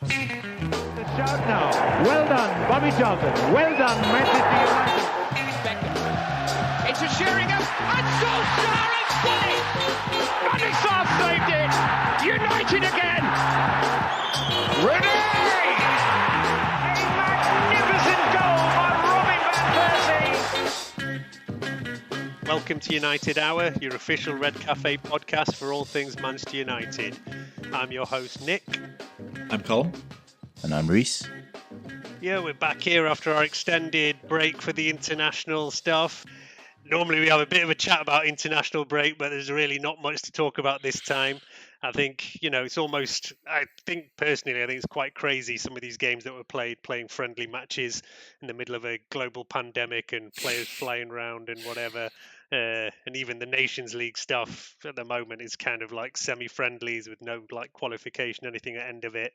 The shout now. Well done, Bobby Johnson. Well done, Manchester United. Beckham. Into Sheringham. And Solskjaer has won it. And it's off saved it. United again. Ready. A magnificent goal by Robin van Persie. Welcome to United Hour, your official Red Cafe podcast for all things Manchester United. I'm your host, Nick. I'm Colm. And I'm Raees. Yeah, we're back here after our extended break for the international stuff. Normally we have a bit of a chat about international break, but there's really not much to talk about this time. I think, it's almost, I think it's quite crazy, some of these games that were playing friendly matches in the middle of a global pandemic and players flying around and whatever. And even the Nations League stuff at the moment is kind of like semi-friendlies with no qualification, anything at the end of it.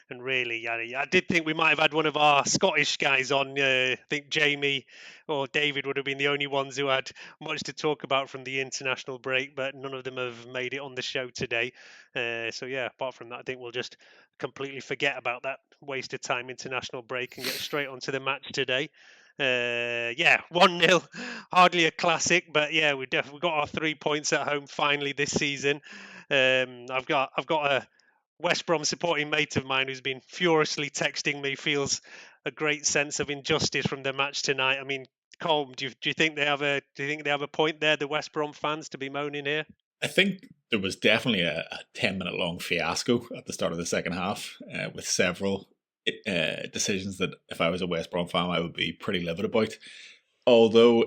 And really, I did think we might have had one of our Scottish guys on. I think Jamie or David would have been the only ones who had much to talk about from the international break, but none of them have made it on the show today. Apart from that, I think we'll just completely forget about that waste of time international break and get straight onto the match today. 1-0, hardly a classic, but we got our 3 points at home finally this season. I've got a West Brom supporting mate of mine who's been furiously texting me, feels a great sense of injustice from the match tonight. I mean, Colm, do you think they have a point there, the West Brom fans, to be moaning here? I think there was definitely a 10-minute long fiasco at the start of the second half with several decisions that if I was a West Brom fan I would be pretty livid about. Although,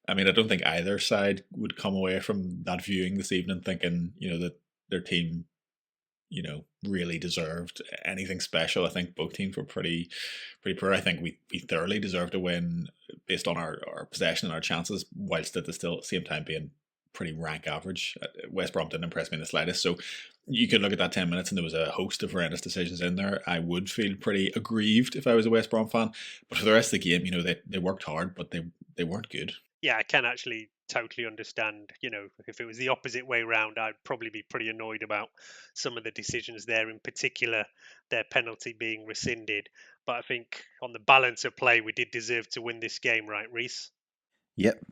I don't think either side would come away from that viewing this evening thinking, that their team, really deserved anything special. I think both teams were pretty poor. I think we thoroughly deserved a win based on our possession and our chances, whilst at the same time being pretty rank average. West Brom didn't impress me in the slightest. So you could look at that 10 minutes and there was a host of horrendous decisions in there. I would feel pretty aggrieved if I was a West Brom fan. But for the rest of the game, they worked hard, but they weren't good. Yeah, I can actually totally understand. If it was the opposite way round, I'd probably be pretty annoyed about some of the decisions there, in particular their penalty being rescinded. But I think on the balance of play, we did deserve to win this game, right, Raees? Yep,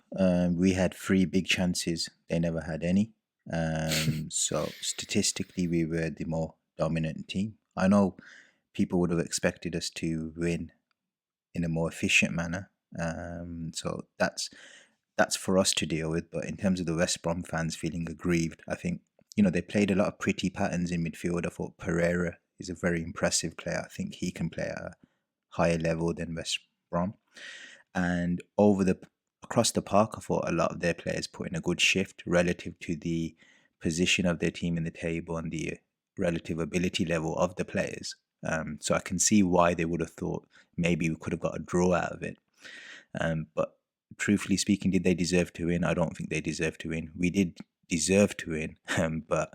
we had 3 big chances. They never had any. So statistically, we were the more dominant team. I know people would have expected us to win in a more efficient manner. So that's for us to deal with. But in terms of the West Brom fans feeling aggrieved, I think, they played a lot of pretty patterns in midfield. I thought Pereira is a very impressive player. I think he can play at a higher level than West Brom. And across the park, I thought a lot of their players put in a good shift relative to the position of their team in the table and the relative ability level of the players. So I can see why they would have thought maybe we could have got a draw out of it. But truthfully speaking, did they deserve to win? I don't think they deserved to win. We did deserve to win, but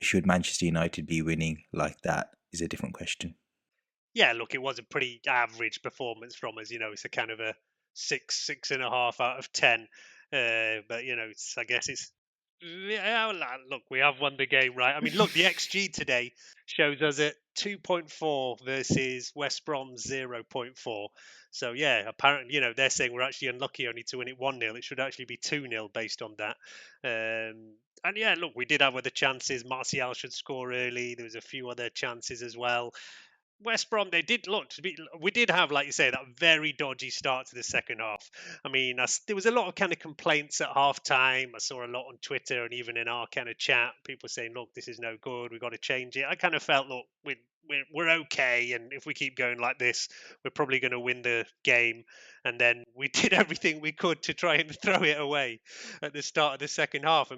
should Manchester United be winning like that is a different question. Yeah, look, it was a pretty average performance from us. It's a kind of a 6.5 out of 10. But I guess it's look, we have won the game, right? The XG today shows us at 2.4 versus West Brom's 0.4. So apparently, they're saying we're actually unlucky only to win it 1-0. It should actually be 2-0 based on that. Look, we did have other chances. Martial should score early. There was a few other chances as well. West Brom, we did have, like you say, that very dodgy start to the second half. There was a lot of kind of complaints at half time. I saw a lot on Twitter and even in our kind of chat, people saying, look, this is no good. We've got to change it. I kind of felt, look, we're okay. And if we keep going like this, we're probably going to win the game. And then we did everything we could to try and throw it away at the start of the second half.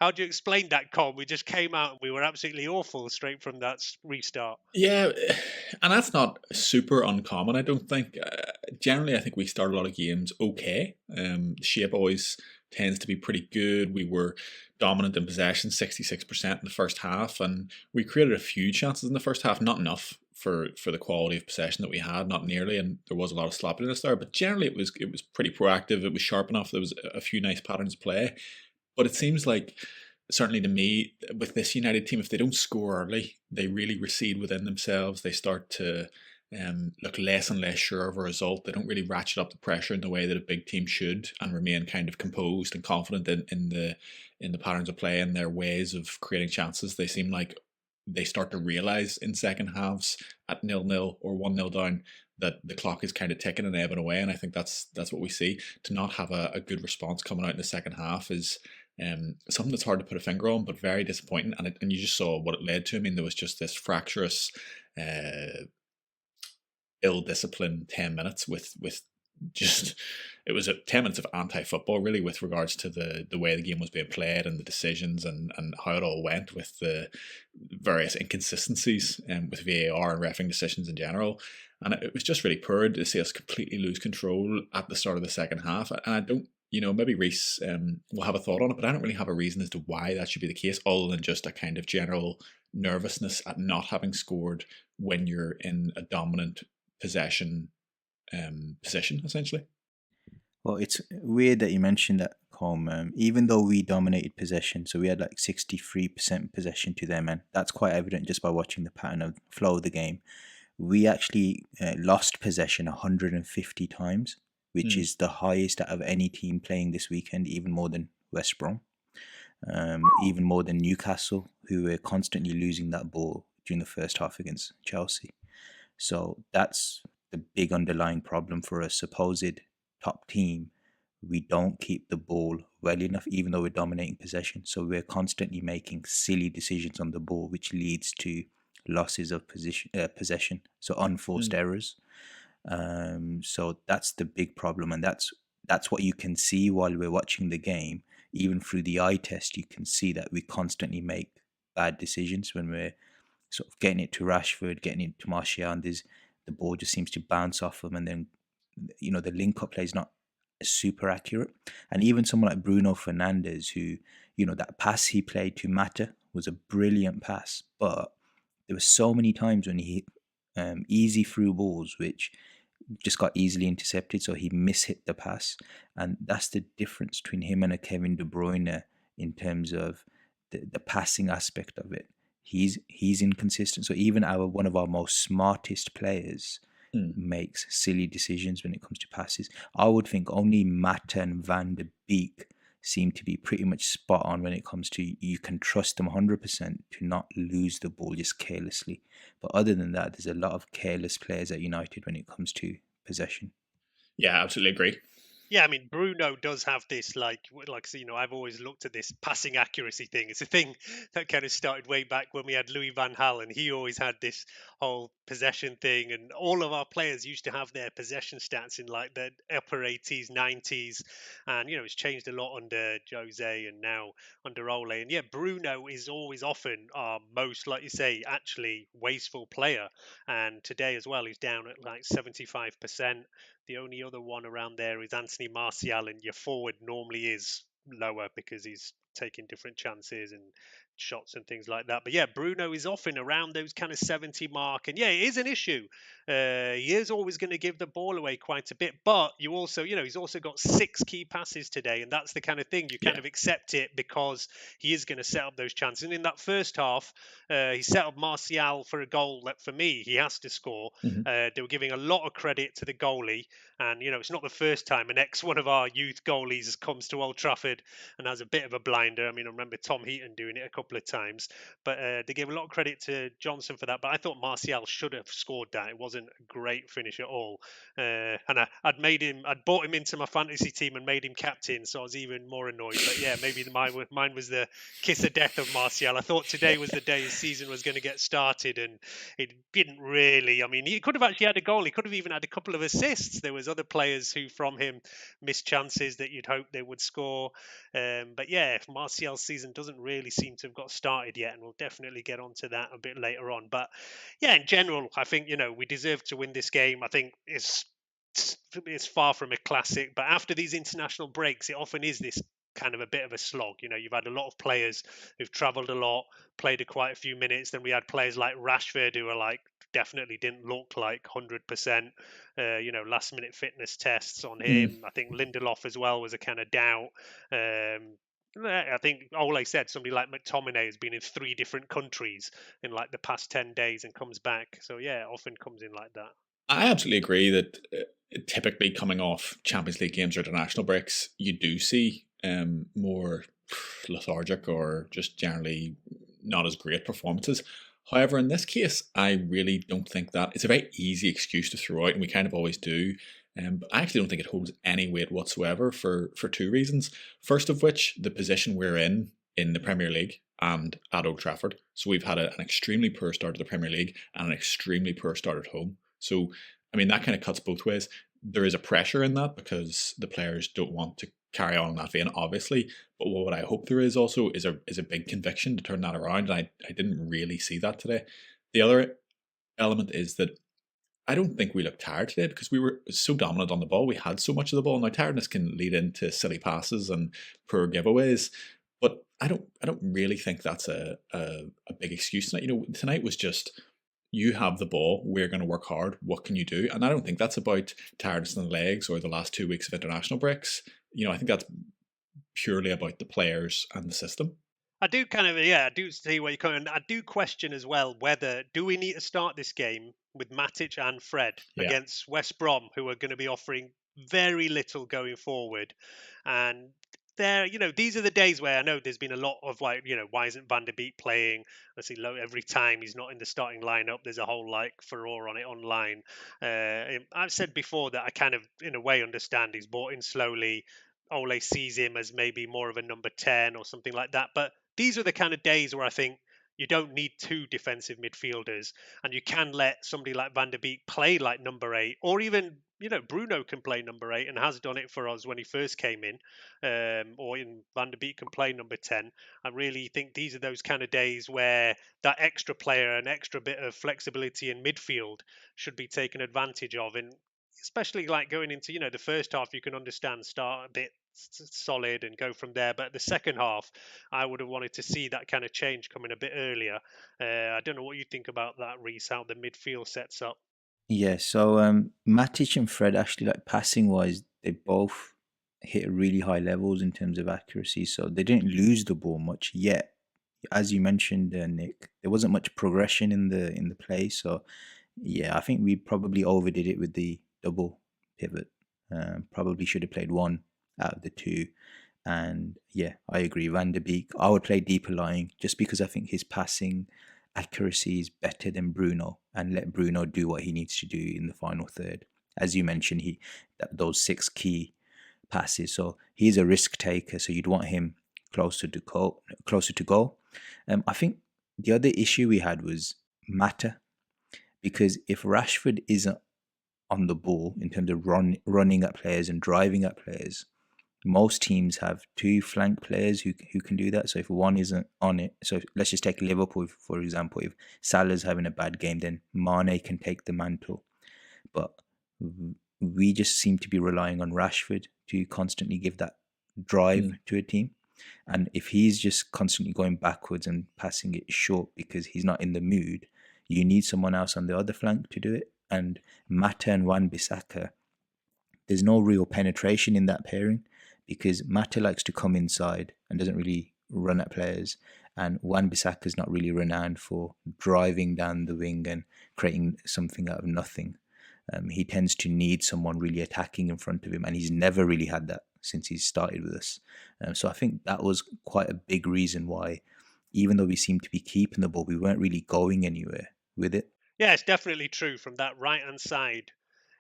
How do you explain that, Colm? We just came out and we were absolutely awful straight from that restart. Yeah, and that's not super uncommon, I don't think. Generally, I think we start a lot of games okay. Shape always tends to be pretty good. We were dominant in possession, 66% in the first half, and we created a few chances in the first half, not enough for the quality of possession that we had, not nearly, and there was a lot of sloppiness there, but generally it was pretty proactive. It was sharp enough. There was a few nice patterns of play, but it seems like certainly to me, with this United team, if they don't score early, they really recede within themselves. They start to look less and less sure of a result. They don't really ratchet up the pressure in the way that a big team should, and remain kind of composed and confident in the patterns of play and their ways of creating chances. They seem like they start to realize in second halves at 0-0 or 1-0 down that the clock is kind of ticking and ebbing away, and I think that's what we see. To not have a good response coming out in the second half is something that's hard to put a finger on, but very disappointing. And you just saw what it led to. I mean, there was just this fractious, ill-disciplined 10 minutes with just, it was 10 minutes of anti-football really, with regards to the way the game was being played and the decisions and how it all went, with the various inconsistencies with VAR and reffing decisions in general. And it was just really poor to see us completely lose control at the start of the second half. And I don't, maybe Raees will have a thought on it, but I don't really have a reason as to why that should be the case, other than just a kind of general nervousness at not having scored when you're in a dominant possession position, essentially. Well, it's weird that you mentioned that, Colm. Even though we dominated possession, so we had like 63% possession to them, and that's quite evident just by watching the pattern of flow of the game. We actually lost possession 150 times, which is the highest out of any team playing this weekend, even more than West Brom, even more than Newcastle, who were constantly losing that ball during the first half against Chelsea. So that's the big underlying problem for a supposed top team. We don't keep the ball well enough, even though we're dominating possession. So we're constantly making silly decisions on the ball, which leads to losses of possession, so unforced errors. So that's the big problem, and that's what you can see while we're watching the game. Even through the eye test, you can see that we constantly make bad decisions when we're sort of getting it to Rashford, getting it to Martial, and the ball just seems to bounce off them, and then the link-up play is not super accurate. And even someone like Bruno Fernandes, who that pass he played to Mata was a brilliant pass, but there were so many times when he easy through balls which just got easily intercepted, so he mishit the pass. And that's the difference between him and a Kevin De Bruyne in terms of the passing aspect of it. He's inconsistent. So even one of our most smartest players makes silly decisions when it comes to passes. I would think only Mata and Van de Beek seem to be pretty much spot on when it comes to, you can trust them 100% to not lose the ball just carelessly. But other than that, there's a lot of careless players at United when it comes to possession. Yeah, absolutely agree. Yeah, I mean, Bruno does have this, like I've always looked at this passing accuracy thing. It's a thing that kind of started way back when we had Louis van Gaal, and he always had this whole possession thing, and all of our players used to have their possession stats in like the upper 80s, 90s, and it's changed a lot under Jose and now under Ole. And yeah, Bruno is always often our most, like you say, actually wasteful player, and today as well he's down at like 75%. The only other one around there is Anthony Martial, and your forward normally is lower because he's taking different chances and shots and things like that. But yeah, Bruno is often around those kind of 70 mark, and yeah, it is an issue. He is always going to give the ball away quite a bit, but you also, he's also got 6 key passes today, and that's the kind of thing you kind of accept it because he is going to set up those chances. And in that first half, he set up Martial for a goal that for me he has to score. They were giving a lot of credit to the goalie, and it's not the first time an one of our youth goalies comes to Old Trafford and has a bit of a blinder. I mean, I remember Tom Heaton doing it a couple of times, but they gave a lot of credit to Johnson for that. But I thought Martial should have scored that. It wasn't a great finish at all, and I'd bought him into my fantasy team and made him captain, so I was even more annoyed. But yeah, maybe mine was the kiss of death of Martial. I thought today was the day his season was going to get started, and it didn't really. I mean, he could have actually had a goal. He could have even had a couple of assists. There was other players who from him missed chances that you'd hope they would score. But yeah, Martial's season doesn't really seem to have got started yet, and we'll definitely get onto that a bit later on. But yeah, in general, I think we deserve to win this game. I think it's far from a classic, but after these international breaks, it often is this kind of a bit of a slog. You've had a lot of players who've travelled a lot, played quite a few minutes. Then we had players like Rashford who are like definitely didn't look like 100%. Last minute fitness tests on him. I think Lindelof as well was a kind of doubt. I think Ole said somebody like McTominay has been in 3 different countries in like the past 10 days and comes back. So yeah, it often comes in like that. I absolutely agree that typically coming off Champions League games or international breaks, you do see more lethargic or just generally not as great performances. However, in this case, I really don't think that it's a very easy excuse to throw out, and we kind of always do. But I actually don't think it holds any weight whatsoever for 2 reasons. First of which, the position we're in the Premier League and at Old Trafford. So we've had an extremely poor start to the Premier League and an extremely poor start at home. So, I mean, that kind of cuts both ways. There is a pressure in that because the players don't want to carry on in that vein, obviously. But what I hope there is also is a big conviction to turn that around. And I didn't really see that today. The other element is that I don't think we looked tired today because we were so dominant on the ball. We had so much of the ball. Now tiredness can lead into silly passes and poor giveaways, but I don't really think that's a big excuse tonight. Tonight was just, you have the ball, we're going to work hard. What can you do? And I don't think that's about tiredness in the legs or the last 2 weeks of international breaks. I think that's purely about the players and the system. I do I do see where you're coming. I do question as well whether do we need to start this game with Matic and Fred against West Brom, who are going to be offering very little going forward, and these are the days where I know there's been a lot of why isn't Van der Beek playing? I see every time he's not in the starting lineup, there's a whole furore on it online. I've said before that I kind of in a way understand he's bought in slowly. Ole sees him as maybe more of a number 10 or something like that, but these are the kind of days where I think you don't need 2 defensive midfielders, and you can let somebody like Van der Beek play like number 8, or even Bruno can play number 8 and has done it for us when he first came in, or Van der Beek can play number 10. I really think these are those kind of days where that extra player, an extra bit of flexibility in midfield should be taken advantage of, and especially going into the first half, you can understand start a bit solid and go from there, but the second half I would have wanted to see that kind of change coming a bit earlier. I don't know what you think about that, Reese, how the midfield sets up. Yeah, so Matic and Fred actually, like passing wise, they both hit really high levels in terms of accuracy. So they didn't lose the ball much yet. As you mentioned, Nick, there wasn't much progression in the play. So yeah, I think we probably overdid it with the double pivot. Probably should have played one out of the 2. And yeah, I agree. Van der Beek, I would play deeper lying just because I think his passing accuracy is better than Bruno, and let Bruno do what he needs to do in the final third. As you mentioned, those 6 key passes. So he's a risk taker. So you'd want him closer to goal. I think the other issue we had was Mata, because if Rashford isn't on the ball in terms of running at players and driving at players, most teams have 2 flank players who can do that. So if one isn't on it, so let's just take Liverpool for example. If Salah's having a bad game, then Mane can take the mantle. But we just seem to be relying on Rashford to constantly give that drive to a team. And if he's just constantly going backwards and passing it short because he's not in the mood, you need someone else on the other flank to do it. And Mata and Wan-Bissaka, there's no real penetration in that pairing, because Mata likes to come inside and doesn't really run at players, and Wan-Bissaka is not really renowned for driving down the wing and creating something out of nothing. He tends to need someone really attacking in front of him, and he's never really had that since he's started with us. So I think that was quite a big reason why, even though we seemed to be keeping the ball, we weren't really going anywhere with it. Yeah, it's definitely true from that right-hand side.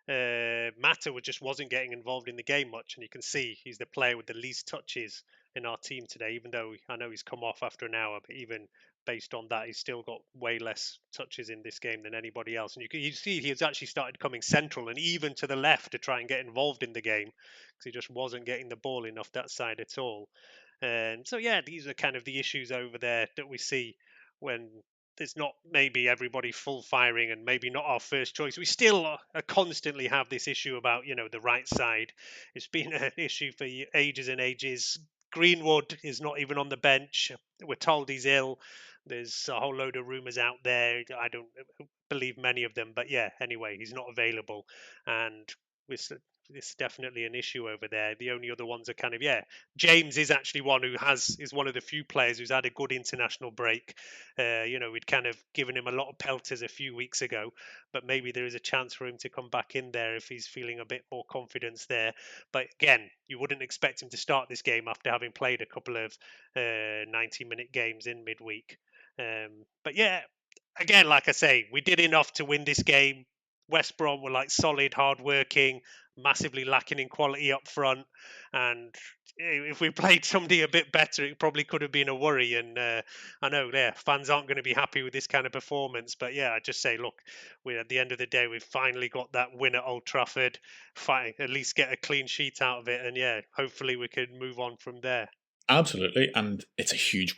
Mata just wasn't getting involved in the game much, and you can see he's the player with the least touches in our team today, even though I know he's come off after an hour, but even based on that, he's still got way less touches in this game than anybody else. And you see he's actually started coming central and even to the left to try and get involved in the game, because he just wasn't getting the ball enough that side at all. And so yeah, these are kind of the issues over there that we see when there's not maybe everybody full firing and maybe not our first choice. We still constantly have this issue about, the right side. It's been an issue for ages and ages. Greenwood is not even on the bench. We're told he's ill. There's a whole load of rumours out there. I don't believe many of them, but yeah, anyway, he's not available. And it's definitely an issue over there. The only other ones are kind of, James is actually one who is one of the few players who's had a good international break. We'd kind of given him a lot of pelters a few weeks ago, but maybe there is a chance for him to come back in there if he's feeling a bit more confidence there. But again, you wouldn't expect him to start this game after having played a couple of 90-minute games in midweek. But yeah, again, like I say, we did enough to win this game. West Brom were like solid, hard-working, massively lacking in quality up front, and if we played somebody a bit better, it probably could have been a worry. And I know, fans aren't going to be happy with this kind of performance, but I just say, look, at the end of the day, we've finally got that win at Old Trafford. At least get a clean sheet out of it, and hopefully we could move on from there. Absolutely, and it's a huge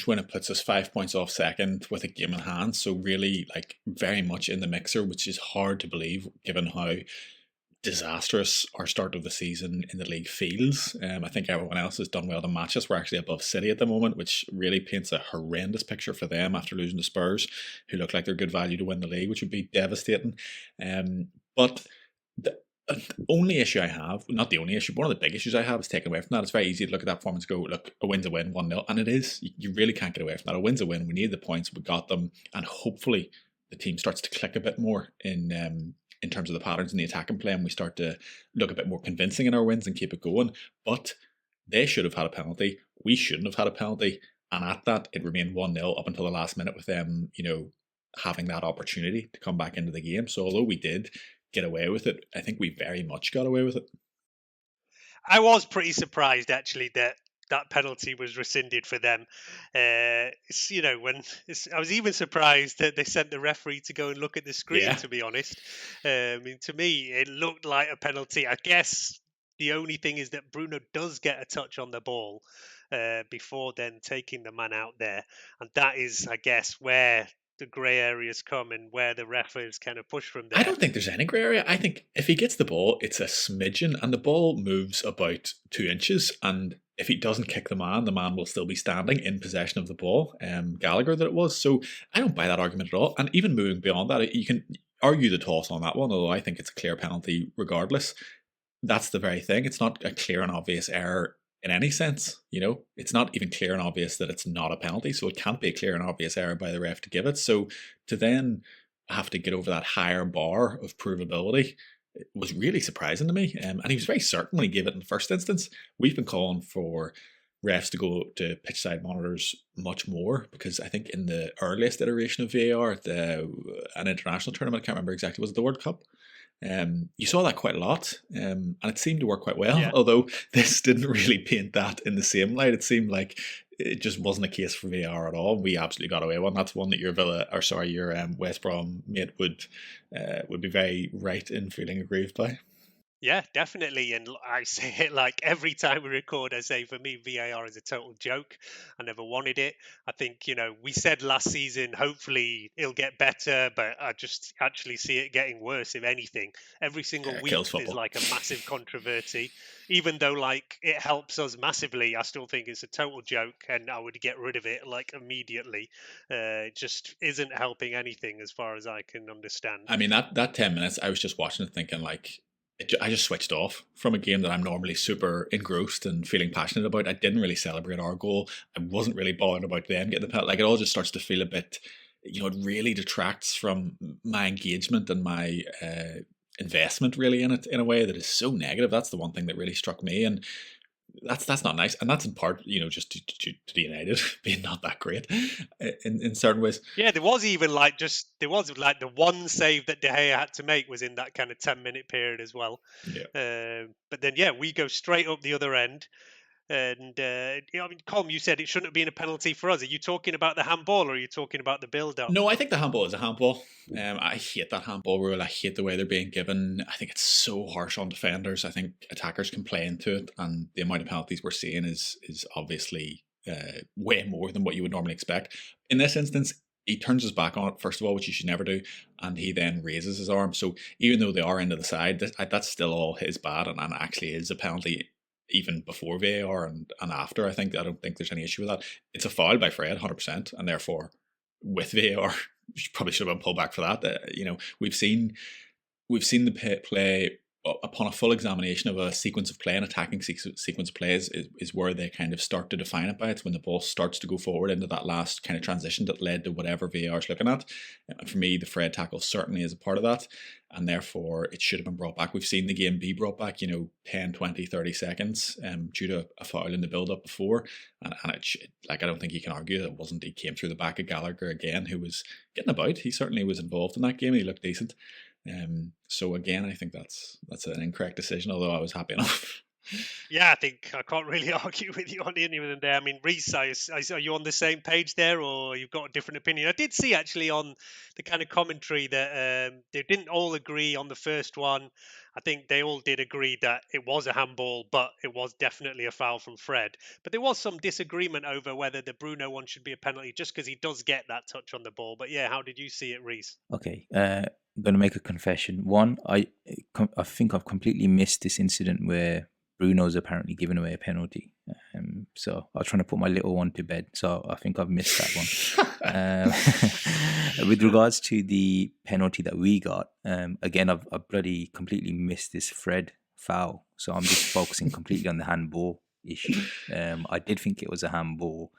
win. It puts us 5 points off second with a game in hand, so really very much in the mixer, which is hard to believe given how disastrous our start of the season in the league feels. I think everyone else has done well to match us. We're actually above City at the moment, which really paints a horrendous picture for them after losing to Spurs, who look like they're good value to win the league, which would be devastating. But the only issue I have, not the only issue, but one of the big issues I have is taken away from that. It's very easy to look at that performance and go, look, a win's a win, 1-0. And it is. You really can't get away from that. A win's a win. We need the points. We got them. And hopefully the team starts to click a bit more in terms of the patterns in the attacking play, and we start to look a bit more convincing in our wins and keep it going. But they should have had a penalty. We shouldn't have had a penalty. And at that, it remained 1-0 up until the last minute with them, having that opportunity to come back into the game. So although we did get away with it, I think we very much got away with it. I was pretty surprised actually that penalty was rescinded for them. I was even surprised that they sent the referee to go and look at the screen, to be honest. To me, it looked like a penalty. I guess the only thing is that Bruno does get a touch on the ball before then taking the man out there. And that is, I guess, where the grey areas come and where the referees kind of push from there. I don't think there's any grey area. I think if he gets the ball, it's a smidgen, and the ball moves about 2 inches, and if he doesn't kick the man will still be standing in possession of the ball. Gallagher that it was. So I don't buy that argument at all. And even moving beyond that, you can argue the toss on that one, although I think it's a clear penalty regardless. That's the very thing. It's not a clear and obvious error in any sense. It's not even clear and obvious that it's not a penalty, so it can't be a clear and obvious error by the ref to give it. So to then have to get over that higher bar of provability, it was really surprising to me. And he was very certain when he gave it in the first instance. We've been calling for refs to go to pitch side monitors much more, because I think in the earliest iteration of VAR at an international tournament, I can't remember exactly, was it the World Cup? You saw that quite a lot, and it seemed to work quite well, although this didn't really paint that in the same light. It seemed like it just wasn't a case for VAR at all. We absolutely got away with. That's one that your West Brom mate would be very right in feeling aggrieved by. Yeah, definitely. And I say it like every time we record, I say for me, VAR is a total joke. I never wanted it. I think, we said last season, hopefully it'll get better, but I just actually see it getting worse, if anything. Every single week there's like a massive controversy. Even though it helps us massively, I still think it's a total joke, and I would get rid of it immediately. It just isn't helping anything as far as I can understand. I mean, that 10 minutes, I was just watching it thinking I just switched off from a game that I'm normally super engrossed and feeling passionate about. I didn't really celebrate our goal. I wasn't really bothered about them getting the penalty. It all just starts to feel a bit, it really detracts from my engagement and my investment really in it in a way that is so negative. That's the one thing that really struck me, and that's not nice. And that's in part, just to the United being not that great in certain ways. Yeah, there was even the one save that De Gea had to make was in that kind of 10-minute period as well. Yeah. But then, we go straight up the other end. And, Colm, you said it shouldn't have been a penalty for us. Are you talking about the handball, or are you talking about the build-up? No, I think the handball is a handball. I hate that handball rule. I hate the way they're being given. I think it's so harsh on defenders. I think attackers can play into it, and the amount of penalties we're seeing is obviously way more than what you would normally expect. In this instance, he turns his back on it, first of all, which you should never do, and he then raises his arm. So even though they are into the side, that's still all his bad, and actually is a penalty even before VAR and after. I don't think there's any issue with that. It's a foul by Fred, 100%, and therefore with VAR, you probably should have been pulled back for that. We've seen the play upon a full examination of a sequence of play, an attacking sequence of plays is where they kind of start to define it by. It's when the ball starts to go forward into that last kind of transition that led to whatever VAR is looking at. And for me, the Fred tackle certainly is a part of that, and therefore it should have been brought back. We've seen the game be brought back, 10, 20, 30 seconds due to a foul in the build-up before, and I don't think you can argue that it wasn't. He came through the back of Gallagher again, who was getting about. He certainly was involved in that game, and he looked decent. So again, I think that's an incorrect decision, although I was happy enough. Yeah, I think I can't really argue with you on any of them there. I mean, Reese, are you on the same page there, or you've got a different opinion? I did see actually on the kind of commentary that they didn't all agree on the first one. I think they all did agree that it was a handball, but it was definitely a foul from Fred. But there was some disagreement over whether the Bruno one should be a penalty, just because he does get that touch on the ball. But yeah, how did you see it, Reese? Okay, I'm going to make a confession. One, I think I've completely missed this incident where Bruno's apparently given away a penalty. So I was trying to put my little one to bed. So I think I've missed that one. With regards to the penalty that we got, again, I've bloody completely missed this Fred foul. So I'm just focusing completely on the handball issue. I did think it was a handball.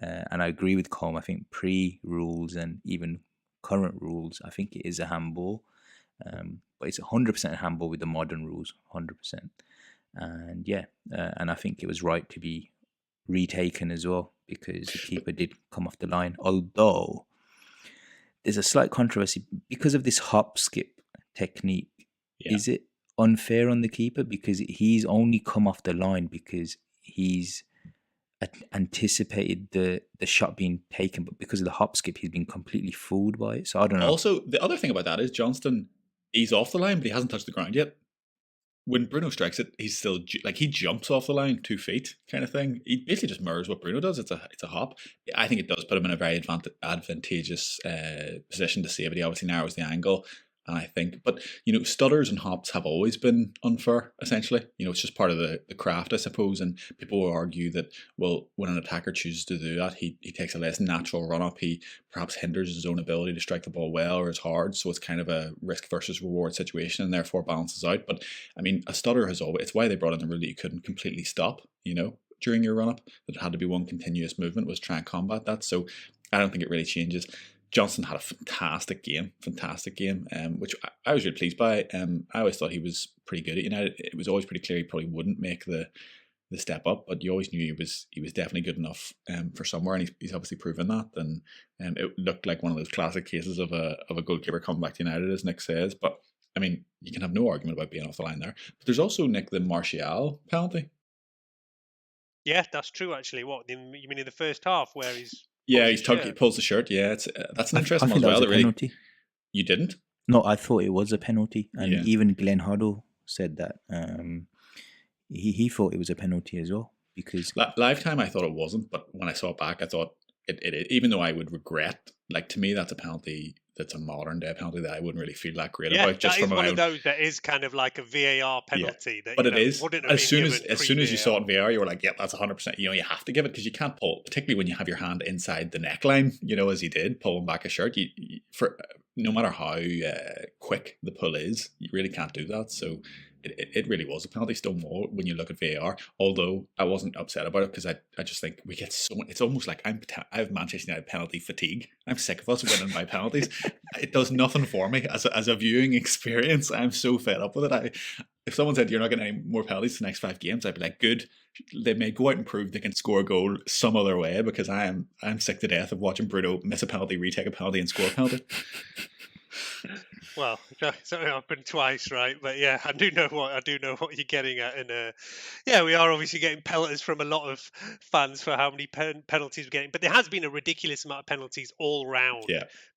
And I agree with Colm. I think pre-rules and even current rules, I think it is a handball. But it's 100% a handball with the modern rules, 100%. And yeah, and I think it was right to be retaken as well, because the keeper did come off the line. Although there's a slight controversy because of this hop skip technique. Yeah. Is it unfair on the keeper because he's only come off the line because he's anticipated the shot being taken, but because of the hop skip, he's been completely fooled by it. So I don't know. Also, the other thing about that is Johnston, he's off the line, but he hasn't touched the ground yet. When Bruno strikes it, he's still he jumps off the line 2 feet, kind of thing. He basically just mirrors what Bruno does. It's a hop. I think it does put him in a very advantageous position to save it. He obviously narrows the angle, and I think, but stutters and hops have always been unfair. Essentially, it's just part of the craft, I suppose. And people will argue that, well, when an attacker chooses to do that, he takes a less natural run up. He perhaps hinders his own ability to strike the ball well or as hard. So it's kind of a risk versus reward situation, and therefore balances out. But I mean, a stutter has always. It's why they brought in the rule that you couldn't completely stop. During your run up, that it had to be one continuous movement. Was try and combat that. So I don't think it really changes. Johnson had a fantastic game, which I was really pleased by. I always thought he was pretty good at United. It was always pretty clear he probably wouldn't make the step up, but you always knew he was definitely good enough for somewhere, and he's obviously proven that. And it looked like one of those classic cases of a goalkeeper coming back to United, as Nick says. But I mean, you can have no argument about being off the line there. But there's also, Nick, the Martial penalty. Yeah, that's true. Actually, you mean in the first half where he's. Yeah, he pulls the shirt. Yeah, that's an interesting one as well. Penalty. You didn't? No, I thought it was a penalty, and even Glenn Hoddle said that he thought it was a penalty as well. Because live time, I thought it wasn't, but when I saw it back, I thought it. Even though I would regret, to me, that's a penalty. That's a modern day penalty that I wouldn't really feel that great about. Just that is from one of those that is kind of like a VAR penalty. Yeah. But it is. As soon as you saw it in VAR, you were like, "Yeah, that's 100%." You have to give it because you can't pull, particularly when you have your hand inside the neckline. As he did, pulling back a shirt. For no matter how quick the pull is, you really can't do that. So it really was a penalty. Still more when you look at VAR. Although I wasn't upset about it because I just think we get so much. It's almost like I have Manchester United penalty fatigue. I'm sick of us winning by penalties. It does nothing for me as a viewing experience. I'm so fed up with it. If someone said you're not getting any more penalties the next 5 games, I'd be like, good. They may go out and prove they can score a goal some other way, because I'm sick to death of watching Bruno miss a penalty, retake a penalty, and score a penalty. Well, it's only happened twice, right? But yeah, I do know what you're getting at, and we are obviously getting pelters from a lot of fans for how many penalties we're getting. But there has been a ridiculous amount of penalties all round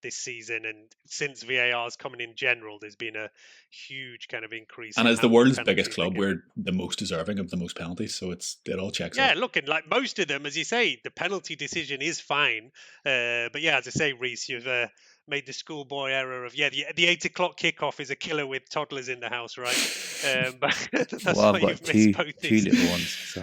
this season, and since VAR's coming in general, there's been a huge kind of increase. And as the world's biggest club, we're the most deserving of the most penalties, so it all checks out. Yeah, looking like most of them, as you say, the penalty decision is fine. But yeah, as I say, Reese, you've made the schoolboy error of the 8 o'clock kickoff is a killer with toddlers in the house, right? But that's I've got two little ones. So.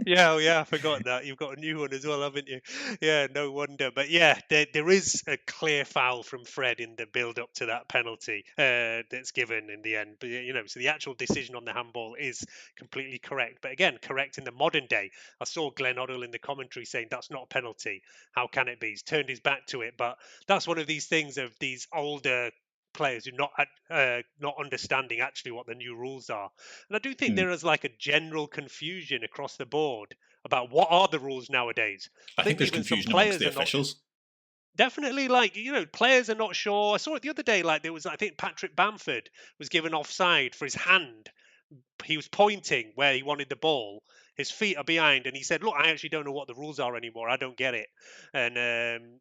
Yeah, I forgot that. You've got a new one as well, haven't you? Yeah, no wonder. But yeah, there is a clear foul from Fred in the build up to that penalty that's given in the end. But so the actual decision on the handball is completely correct. But again, correct in the modern day. I saw Glenn Hoddle in the commentary saying that's not a penalty. How can it be? He's turned his back to it. But that's one of these things of these older players who not understanding actually what the new rules are. And I do think Hmm. there is like a general confusion across the board about what are the rules nowadays. I I think think there's even some confusion amongst players the are not officials. definitely like players are not sure. I saw it the other day. Like there was, I think Patrick Bamford was given offside for his hand. He was pointing where he wanted the ball. His feet are behind, and he said, "Look, I actually don't know what the rules are anymore. I don't get it." And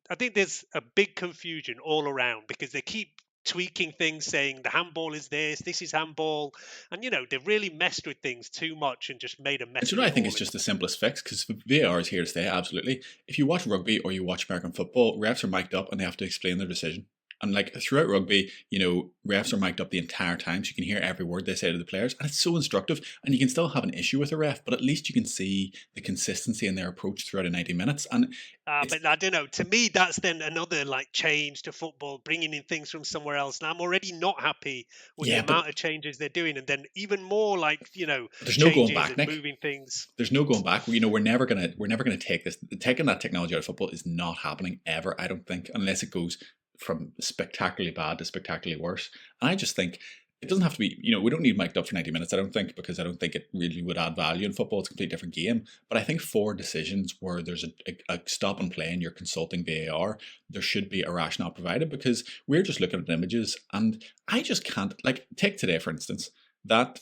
I think there's a big confusion all around because they keep tweaking things, saying the handball is this is handball, and they've really messed with things too much and just made a And mess so of I it think all. it's just the simplest fix because VAR is here to stay, absolutely. If you watch rugby or you watch American football, refs are mic'd up and they have to explain their decision. And like throughout rugby, refs are mic'd up the entire time, so you can hear every word they say to the players, and it's so instructive. And you can still have an issue with a ref, but at least you can see the consistency in their approach throughout a 90 minutes. And it's But I don't know. To me, that's then another like change to football, bringing in things from somewhere else. And I'm already not happy with the yeah, but amount of changes they're doing, and then even more like there's no going changes back, and Nick. moving things. There's no going back. We're never gonna take this. Taking that technology out of football is not happening ever. I don't think, unless it goes from spectacularly bad to spectacularly worse. And I just think it doesn't have to be. We don't need mic'd up for 90 minutes. I don't think, because I don't think it really would add value in football. It's a completely different game. But I think for decisions where there's a stop and play and you're consulting VAR, there should be a rationale provided, because we're just looking at images and I just can't, like, take today for instance. That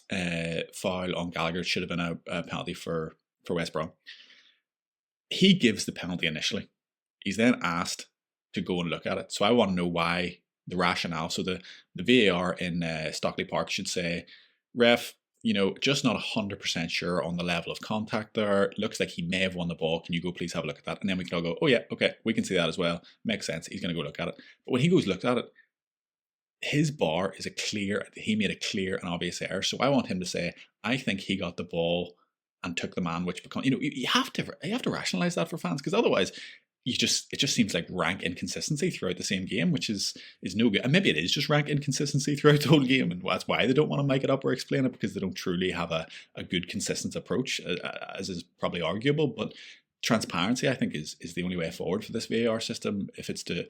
foul on Gallagher should have been a penalty for West Brom. He gives the penalty initially. He's then asked to go and look at it. So I want to know why, the rationale. So the VAR in Stockley Park should say, ref, just not 100% sure on the level of contact there. Looks like he may have won the ball. Can you go please have a look at that? And then we can all go, oh yeah, okay, we can see that as well. Makes sense. He's going to go look at it. But when he goes looked at it, his bar is he made a clear and obvious error. So I want him to say, I think he got the ball and took the man, which becomes, you have to rationalize that for fans, because otherwise it just seems like rank inconsistency throughout the same game, which is no good. And maybe it is just rank inconsistency throughout the whole game, and that's why they don't want to mic it up or explain it, because they don't truly have a good consistent approach, as is probably arguable. But transparency, I think, is the only way forward for this VAR system if it's to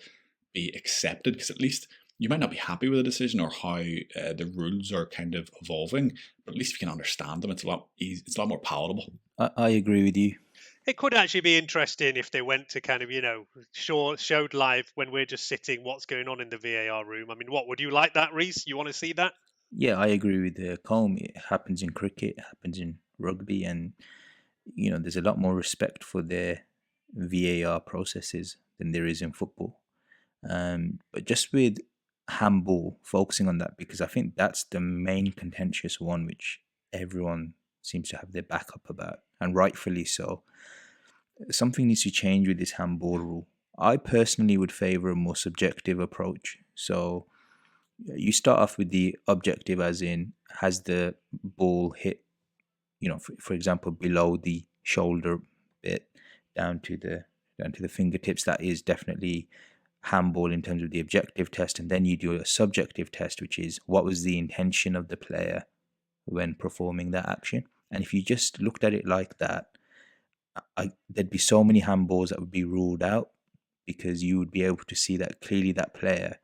be accepted, because at least you might not be happy with the decision or how the rules are kind of evolving, but at least if you can understand them, it's a lot more palatable. I agree with you. It could actually be interesting if they went to kind of showed live when we're just sitting what's going on in the VAR room. I mean, what would you like that, Reese? You want to see that? Yeah, I agree with Colm. It happens in cricket, it happens in rugby, and there's a lot more respect for their VAR processes than there is in football. But just with handball, focusing on that, because I think that's the main contentious one, which everyone seems to have their back up about, and rightfully so. Something needs to change with this handball rule. I personally would favour a more subjective approach. So you start off with the objective, as in, has the ball hit, for example, below the shoulder bit down to the fingertips. That is definitely handball in terms of the objective test. And then you do a subjective test, which is, what was the intention of the player when performing that action? And if you just looked at it like that, there'd be so many handballs that would be ruled out, because you would be able to see that clearly that player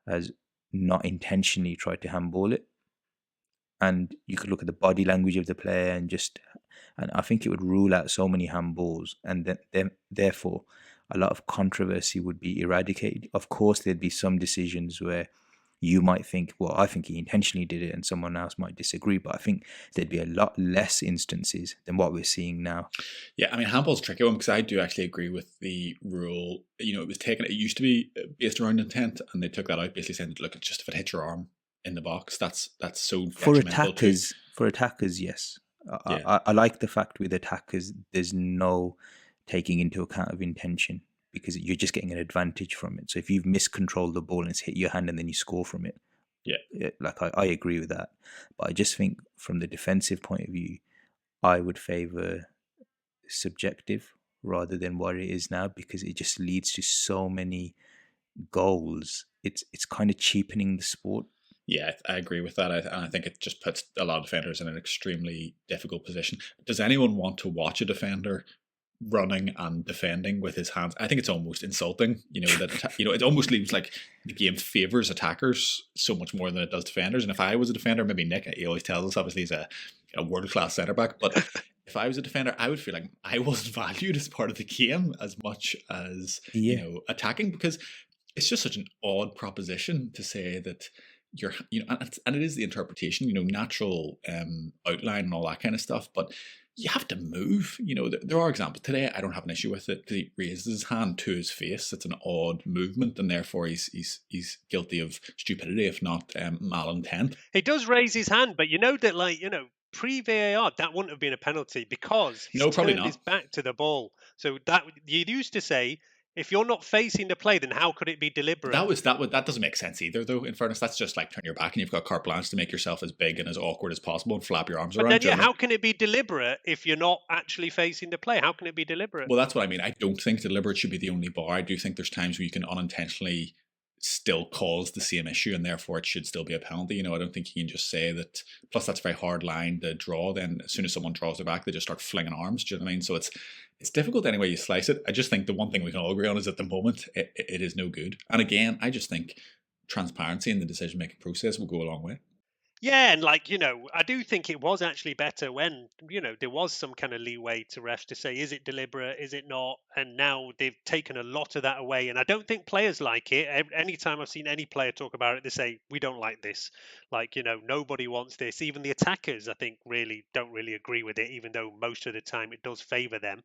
has not intentionally tried to handball it. And you could look at the body language of the player and I think it would rule out so many handballs, and then therefore a lot of controversy would be eradicated. Of course, there'd be some decisions where you might think, well, I think he intentionally did it, and someone else might disagree, but I think there'd be a lot less instances than what we're seeing now. Yeah, I mean, handball's a tricky one, because I do actually agree with the rule. It used to be based around intent, and they took that out, basically saying, look, it's just if it hits your arm in the box, that's so For detrimental attackers, yes. Yeah. I like the fact with attackers, there's no taking into account of intention, because you're just getting an advantage from it. So if you've miscontrolled the ball and it's hit your hand and then you score from it, I agree with that. But I just think from the defensive point of view, I would favour subjective rather than what it is now, because it just leads to so many goals. It's kind of cheapening the sport. Yeah, I agree with that. I think it just puts a lot of defenders in an extremely difficult position. Does anyone want to watch a defender running and defending with his hands? I think it's almost insulting. That it almost leaves like the game favors attackers so much more than it does defenders. And if I was a defender, maybe Nick, he always tells us obviously he's a world class centre back, but if I was a defender, I would feel like I wasn't valued as part of the game as much as attacking, because it's just such an odd proposition to say that you're, and it is the interpretation, natural outline and all that kind of stuff, but you have to move. There are examples. Today, I don't have an issue with it. He raises his hand to his face. It's an odd movement, and therefore he's guilty of stupidity, if not malintent. He does raise his hand, but pre-VAR, that wouldn't have been a penalty because he's turned his back to the ball. So that you used to say, if you're not facing the play, then how could it be deliberate? That doesn't make sense either, though. In fairness, that's just like turn your back and you've got carte blanche to make yourself as big and as awkward as possible and flap your arms around. But then, how can it be deliberate if you're not actually facing the play? How can it be deliberate? Well, that's what I mean. I don't think deliberate should be the only bar. I do think there's times where you can unintentionally still cause the same issue and therefore it should still be a penalty. I don't think you can just say that. Plus, that's a very hard line to draw. Then as soon as someone draws their back, they just start flinging arms. Do you know what I mean? So it's difficult any way you slice it. I just think the one thing we can all agree on is at the moment it is no good. And again, I just think transparency in the decision making process will go a long way. Yeah, and I do think it was actually better when, there was some kind of leeway to refs to say, is it deliberate, is it not? And now they've taken a lot of that away. And I don't think players like it. Anytime I've seen any player talk about it, they say, we don't like this. Nobody wants this. Even the attackers, I think, don't really agree with it, even though most of the time it does favour them.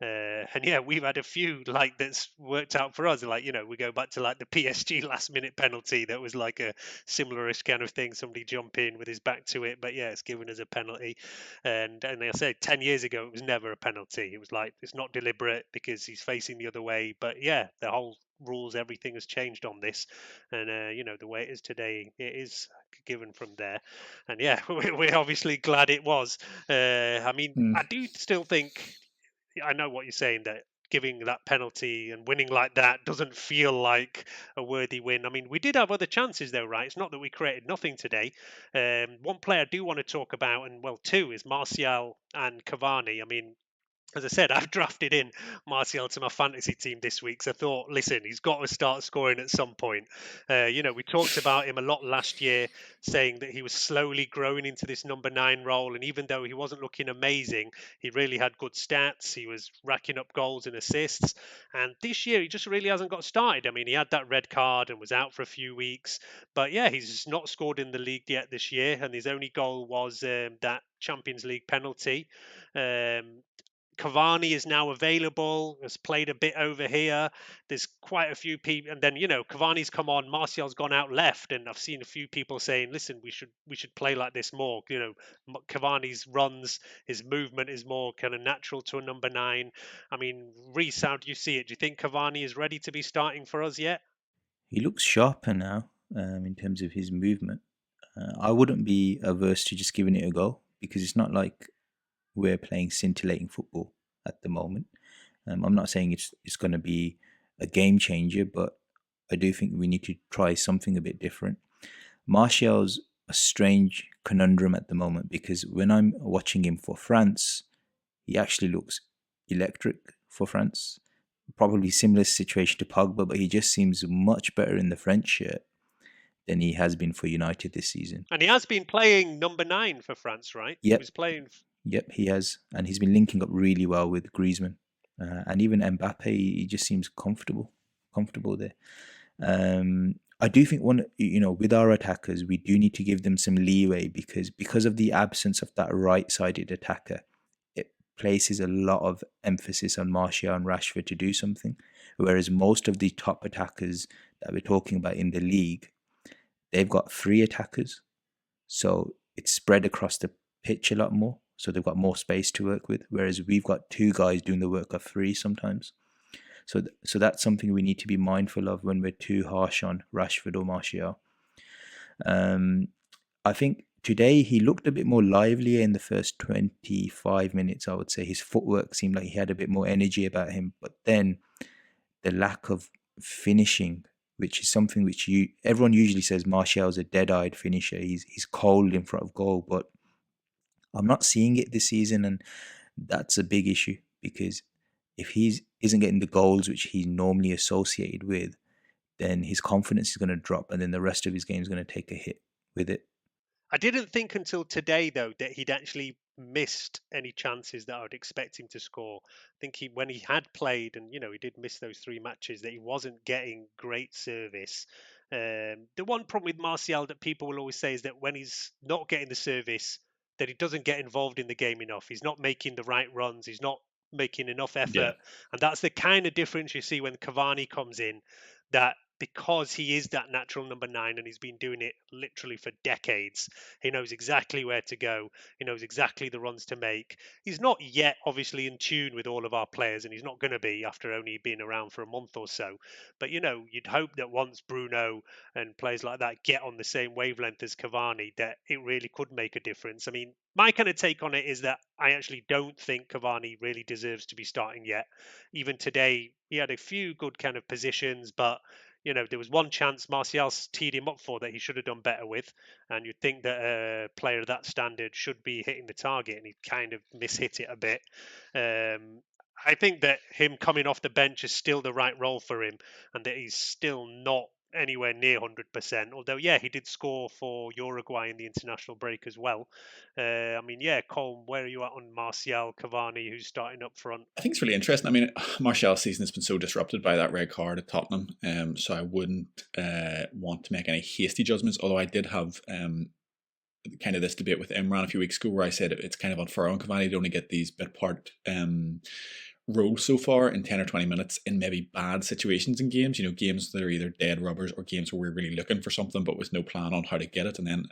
And yeah, we've had a few that's worked out for us. We go back to the PSG last minute penalty that was like a similar-ish kind of thing. Somebody jumped in with his back to it, but yeah, it's given as a penalty. And I said 10 years ago it was never a penalty. It was it's not deliberate because he's facing the other way. But yeah, the whole rules, everything has changed on this, and the way it is today, it is given from there. And yeah, we're obviously glad it was. I do still think, I know what you're saying, that giving that penalty and winning like that doesn't feel like a worthy win. We did have other chances though, right? It's not that we created nothing today. One player I do want to talk about, and two, is Martial and Cavani. As I said, I've drafted in Martial to my fantasy team this week. So I thought, listen, he's got to start scoring at some point. We talked about him a lot last year, saying that he was slowly growing into this number 9 role. And even though he wasn't looking amazing, he really had good stats. He was racking up goals and assists. And this year, he just really hasn't got started. He had that red card and was out for a few weeks. But yeah, he's not scored in the league yet this year. And his only goal was that Champions League penalty. Cavani is now available, has played a bit over here. There's quite a few people, and then Cavani's come on, Martial's gone out left, and I've seen a few people saying, listen, we should play like this more. Cavani's runs, his movement is more kind of natural to a number 9. Raees, how do you see it? Do you think Cavani is ready to be starting for us yet? He looks sharper now in terms of his movement. I wouldn't be averse to just giving it a go, because it's not like we're playing scintillating football at the moment. I'm not saying it's going to be a game changer, but I do think we need to try something a bit different. Martial's a strange conundrum at the moment, because when I'm watching him for France, he actually looks electric for France. Probably similar situation to Pogba, but he just seems much better in the French shirt than he has been for United this season. And he has been playing number 9 for France, right? Yep. He was playing... Yep, he has. And he's been linking up really well with Griezmann. And even Mbappe, he just seems comfortable there. I do think with our attackers, we do need to give them some leeway, because of the absence of that right-sided attacker, it places a lot of emphasis on Martial and Rashford to do something. Whereas most of the top attackers that we're talking about in the league, they've got 3 attackers. So it's spread across the pitch a lot more. So they've got more space to work with, whereas we've got 2 guys doing the work of 3 sometimes. So that's something we need to be mindful of when we're too harsh on Rashford or Martial. I think today he looked a bit more lively in the first 25 minutes, I would say. His footwork seemed like he had a bit more energy about him. But then the lack of finishing, which is something which everyone usually says Martial's a dead-eyed finisher. He's cold in front of goal, but I'm not seeing it this season, and that's a big issue because if he isn't getting the goals which he's normally associated with, then his confidence is going to drop, and then the rest of his game is going to take a hit with it. I didn't think until today, though, that he'd actually missed any chances that I would expect him to score. I think when he had played, and he did miss those 3 matches, that he wasn't getting great service. The one problem with Martial that people will always say is that when he's not getting the service, that he doesn't get involved in the game enough. He's not making the right runs. He's not making enough effort. Yeah. And that's the kind of difference you see when Cavani comes in, that because he is that natural number 9 and he's been doing it literally for decades, he knows exactly where to go. He knows exactly the runs to make. He's not yet obviously in tune with all of our players, and he's not going to be after only being around for a month or so. But you'd hope that once Bruno and players like that get on the same wavelength as Cavani, that it really could make a difference. I mean, my kind of take on it is that I actually don't think Cavani really deserves to be starting yet. Even today, he had a few good kind of positions, but there was one chance Martial teed him up for that he should have done better with, and you'd think that a player of that standard should be hitting the target, and he kind of mishit it a bit. I think that him coming off the bench is still the right role for him, and that he's still not anywhere near 100%. Although, yeah, he did score for Uruguay in the international break as well. Colm, where are you at on Martial, Cavani, who's starting up front? I think it's really interesting. I mean, Martial's season has been so disrupted by that red card at Tottenham, so I wouldn't want to make any hasty judgments, although I did have kind of this debate with Imran a few weeks ago where I said it's kind of unfair on Cavani to only get these bit part roles so far in 10 or 20 minutes in maybe bad situations in games, games that are either dead rubbers or games where we're really looking for something but with no plan on how to get it, and then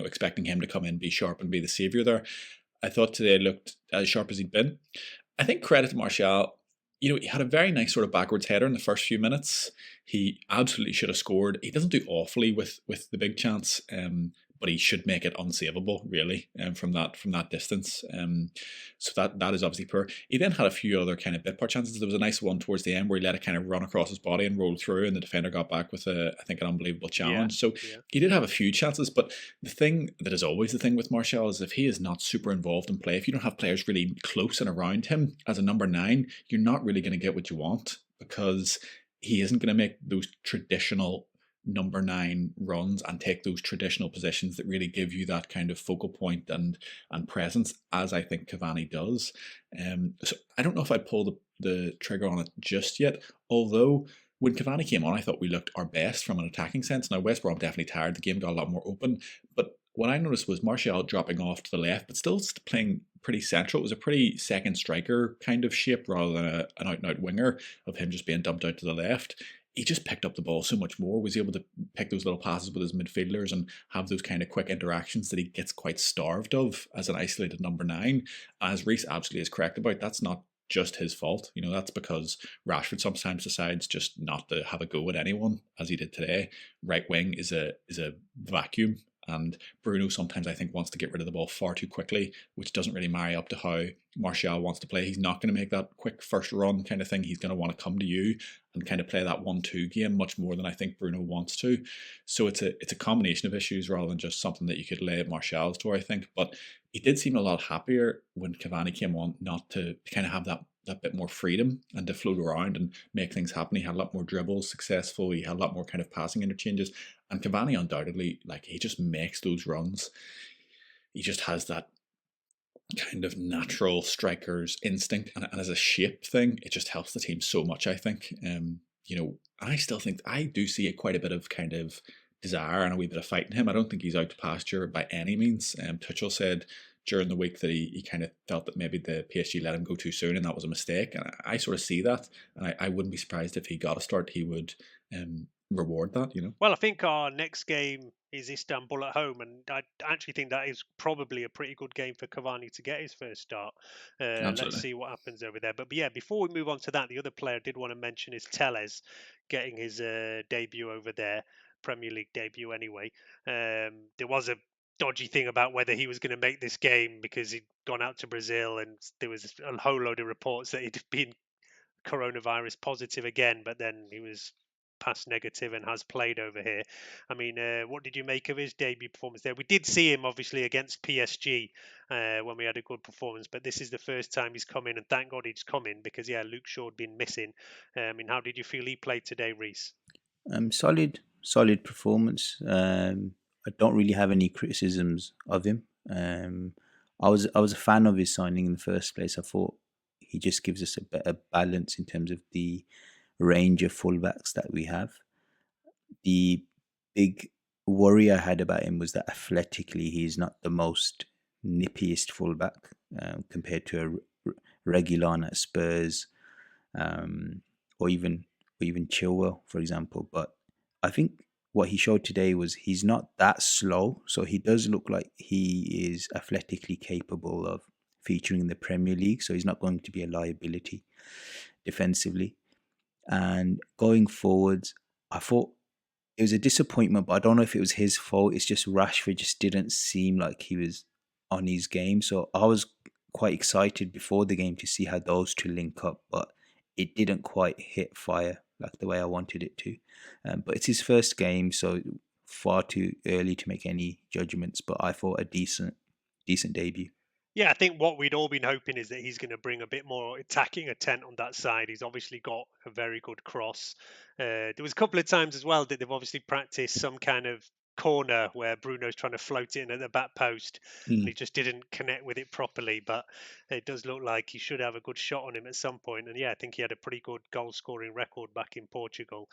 expecting him to come in, be sharp and be the saviour there. I thought today looked as sharp as he'd been. I think credit to Martial, he had a very nice sort of backwards header in the first few minutes. He absolutely should have scored. He doesn't do awfully with the big chance, but he should make it unsavable, really, from that distance. So that is obviously poor. He then had a few other kind of bit part chances. There was a nice one towards the end where he let it kind of run across his body and roll through, and the defender got back with I think an unbelievable challenge. He did have a few chances, but the thing that is always the thing with Martial is if he is not super involved in play, if you don't have players really close and around him as a number 9, you're not really going to get what you want, because he isn't going to make those traditional number 9 runs and take those traditional positions that really give you that kind of focal point and presence, as I think Cavani does. So I don't know if I'd pull the trigger on it just yet, although when Cavani came on, I thought we looked our best from an attacking sense. Now, West Brom definitely tired. The game got a lot more open, but what I noticed was Martial dropping off to the left, but still playing pretty central. It was a pretty second striker kind of shape rather than an out-and-out winger of him just being dumped out to the left. He just picked up the ball so much more, was able to pick those little passes with his midfielders and have those kind of quick interactions that he gets quite starved of as an isolated number 9. As Raees absolutely is correct about, that's not just his fault. That's because Rashford sometimes decides just not to have a go at anyone, as he did today. Right wing is a vacuum, and Bruno sometimes I think wants to get rid of the ball far too quickly, which doesn't really marry up to how Martial wants to play. He's not going to make that quick first run kind of thing. He's going to want to come to you and kind of play that 1-2 game much more than I think Bruno wants to. So it's a combination of issues rather than just something that you could lay at Martial's door, I think. But he did seem a lot happier when Cavani came on, not to kind of have that bit more freedom and to float around and make things happen. He had a lot more dribbles successful. He had a lot more kind of passing interchanges. And Cavani undoubtedly, he just makes those runs. He just has that kind of natural striker's instinct, and as a shape thing, it just helps the team so much, I think. I still think I do see quite a bit of kind of desire and a wee bit of fight in him. I don't think he's out to pasture by any means. Tuchel said during the week that he kind of felt that maybe the PSG let him go too soon and that was a mistake, and I sort of see that, and I wouldn't be surprised if he got a start, he would reward that. Well, I think our next game is Istanbul at home, and I actually think that is probably a pretty good game for Cavani to get his first start. Let's see what happens over there. But yeah, before we move on to that, the other player I did want to mention is Telles getting his debut over there, Premier League debut anyway. There was a dodgy thing about whether he was going to make this game because he'd gone out to Brazil, and there was a whole load of reports that he'd been coronavirus positive again, but then he was past negative and has played over here. I mean, what did you make of his debut performance there? We did see him obviously against PSG when we had a good performance, but this is the first time he's come in, and thank God he's come in because Luke Shaw had been missing. I mean, how did you feel he played today, Reese? Solid performance. I don't really have any criticisms of him. I was a fan of his signing in the first place. I thought he just gives us a better balance in terms of the range of fullbacks that we have. The big worry I had about him was that athletically he's not the most nippiest fullback compared to a Reguilon at Spurs, or even Chilwell, for example. But I think what he showed today was he's not that slow, so he does look like he is athletically capable of featuring in the Premier League, so he's not going to be a liability defensively. And going forwards, I thought it was a disappointment, but I don't know if it was his fault. It's just Rashford just didn't seem like he was on his game, so I was quite excited before the game to see how those two link up, but it didn't quite hit fire like the way I wanted it to. But it's his first game, so far too early to make any judgments, but I thought a decent debut. Yeah, I think what we'd all been hoping is that he's going to bring a bit more attacking intent on that side. He's obviously got a very good cross. There was a couple of times as well that they've obviously practiced some kind of corner where Bruno's trying to float it in at the back post, and he just didn't connect with it properly. But it does look like he should have a good shot on him at some point. And I think he had a pretty good goal-scoring record back in Portugal.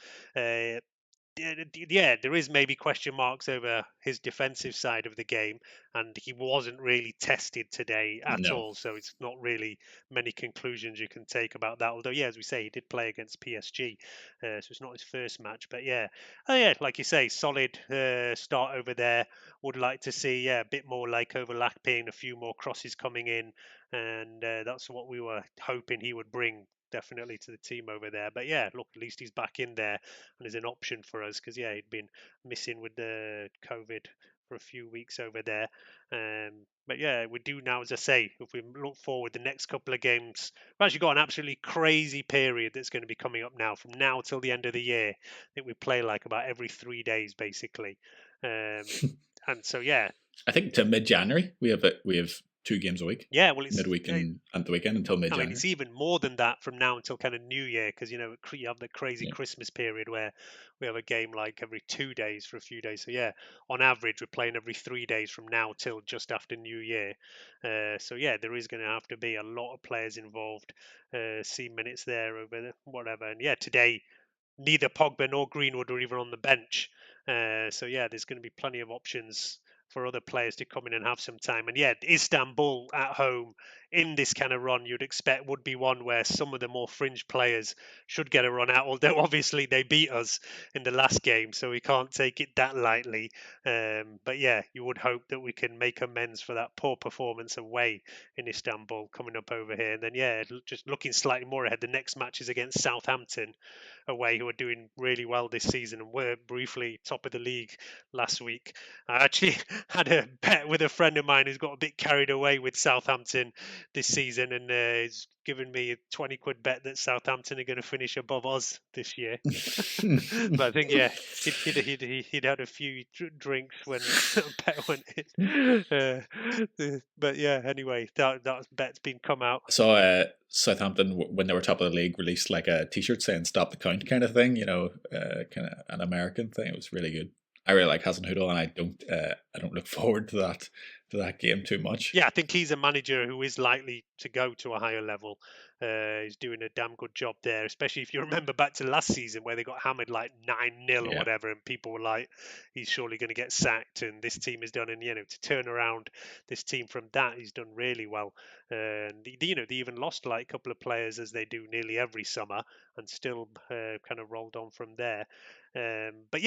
There is maybe question marks over his defensive side of the game, and he wasn't really tested today at all. So it's not really many conclusions you can take about that. Although, as we say, he did play against PSG, so it's not his first match. But like you say, solid start over there. Would like to see a bit more like overlapping, a few more crosses coming in, and that's what we were hoping he would bring definitely to the team over there. But look, at least he's back in there and is an option for us because he'd been missing with the COVID for a few weeks over there. But we do now, as I say, if we look forward the next couple of games, we've actually got an absolutely crazy period that's going to be coming up now from now till the end of the year. I think we play like about every 3 days basically. And so I think to mid-January we have 2 games a week. Yeah, well, it's midweek and the weekend until mid-January. I mean, it's even more than that from now until kind of New Year, because you have the crazy Christmas period where we have a game like every 2 days for a few days. So on average we're playing every 3 days from now till just after New Year. So there is going to have to be a lot of players involved. See minutes there over whatever. And today neither Pogba nor Greenwood were even on the bench. So there's going to be plenty of options for other players to come in and have some time. And Istanbul at home in this kind of run you'd expect would be one where some of the more fringe players should get a run out, although obviously they beat us in the last game, so we can't take it that lightly. But you would hope that we can make amends for that poor performance away in Istanbul coming up over here. And then just looking slightly more ahead, the next match is against Southampton away, who are doing really well this season and were briefly top of the league last week. I actually had a bet with a friend of mine who's got a bit carried away with Southampton this season, and he's given me a 20 quid bet that Southampton are going to finish above us this year. But I think he'd had a few drinks when the bet went in. But anyway, that bet's been come out. So Southampton, when they were top of the league, released like a t-shirt saying "Stop the Count" kind of thing, kind of an American thing. It was really good. I really like Hasenhüttl, and I don't look forward to that game too much. I think he's a manager who is likely to go to a higher level. He's doing a damn good job there, especially if you remember back to last season where they got hammered like 9-0 or whatever, and people were like, he's surely going to get sacked, and this team has done, and to turn around this team from that, he's done really well. And they even lost like a couple of players, as they do nearly every summer, and still kind of rolled on from there. But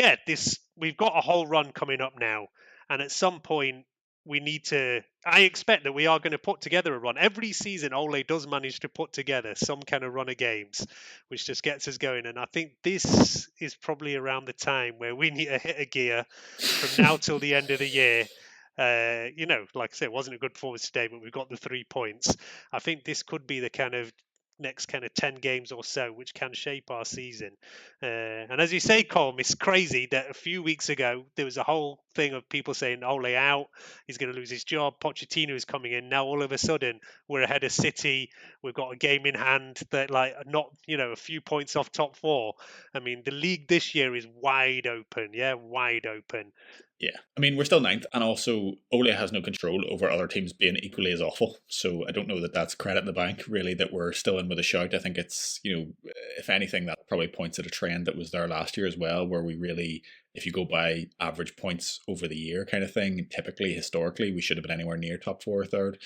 we've got a whole run coming up now, and at some point I expect that we are going to put together a run. Every season, Ole does manage to put together some kind of run of games, which just gets us going. And I think this is probably around the time where we need to hit a gear from now till the end of the year Like I said, it wasn't a good performance today, but we've got the 3 points. I think this could be the kind of next kind of 10 games or so which can shape our season. And as you say, Colm, it's crazy that a few weeks ago there was a whole thing of people saying Ole out, he's going to lose his job, Pochettino is coming in. Now all of a sudden we're ahead of City, we've got a game in hand that not a few points off top 4. I mean, the league this year is wide open, wide open. Yeah, I mean, we're still ninth, and also Ole has no control over other teams being equally as awful. So I don't know that that's credit in the bank, really, that we're still in with a shout. I think it's, if anything, that probably points at a trend that was there last year as well, where we really, if you go by average points over the year kind of thing, typically, historically, we should have been anywhere near top 4 or third.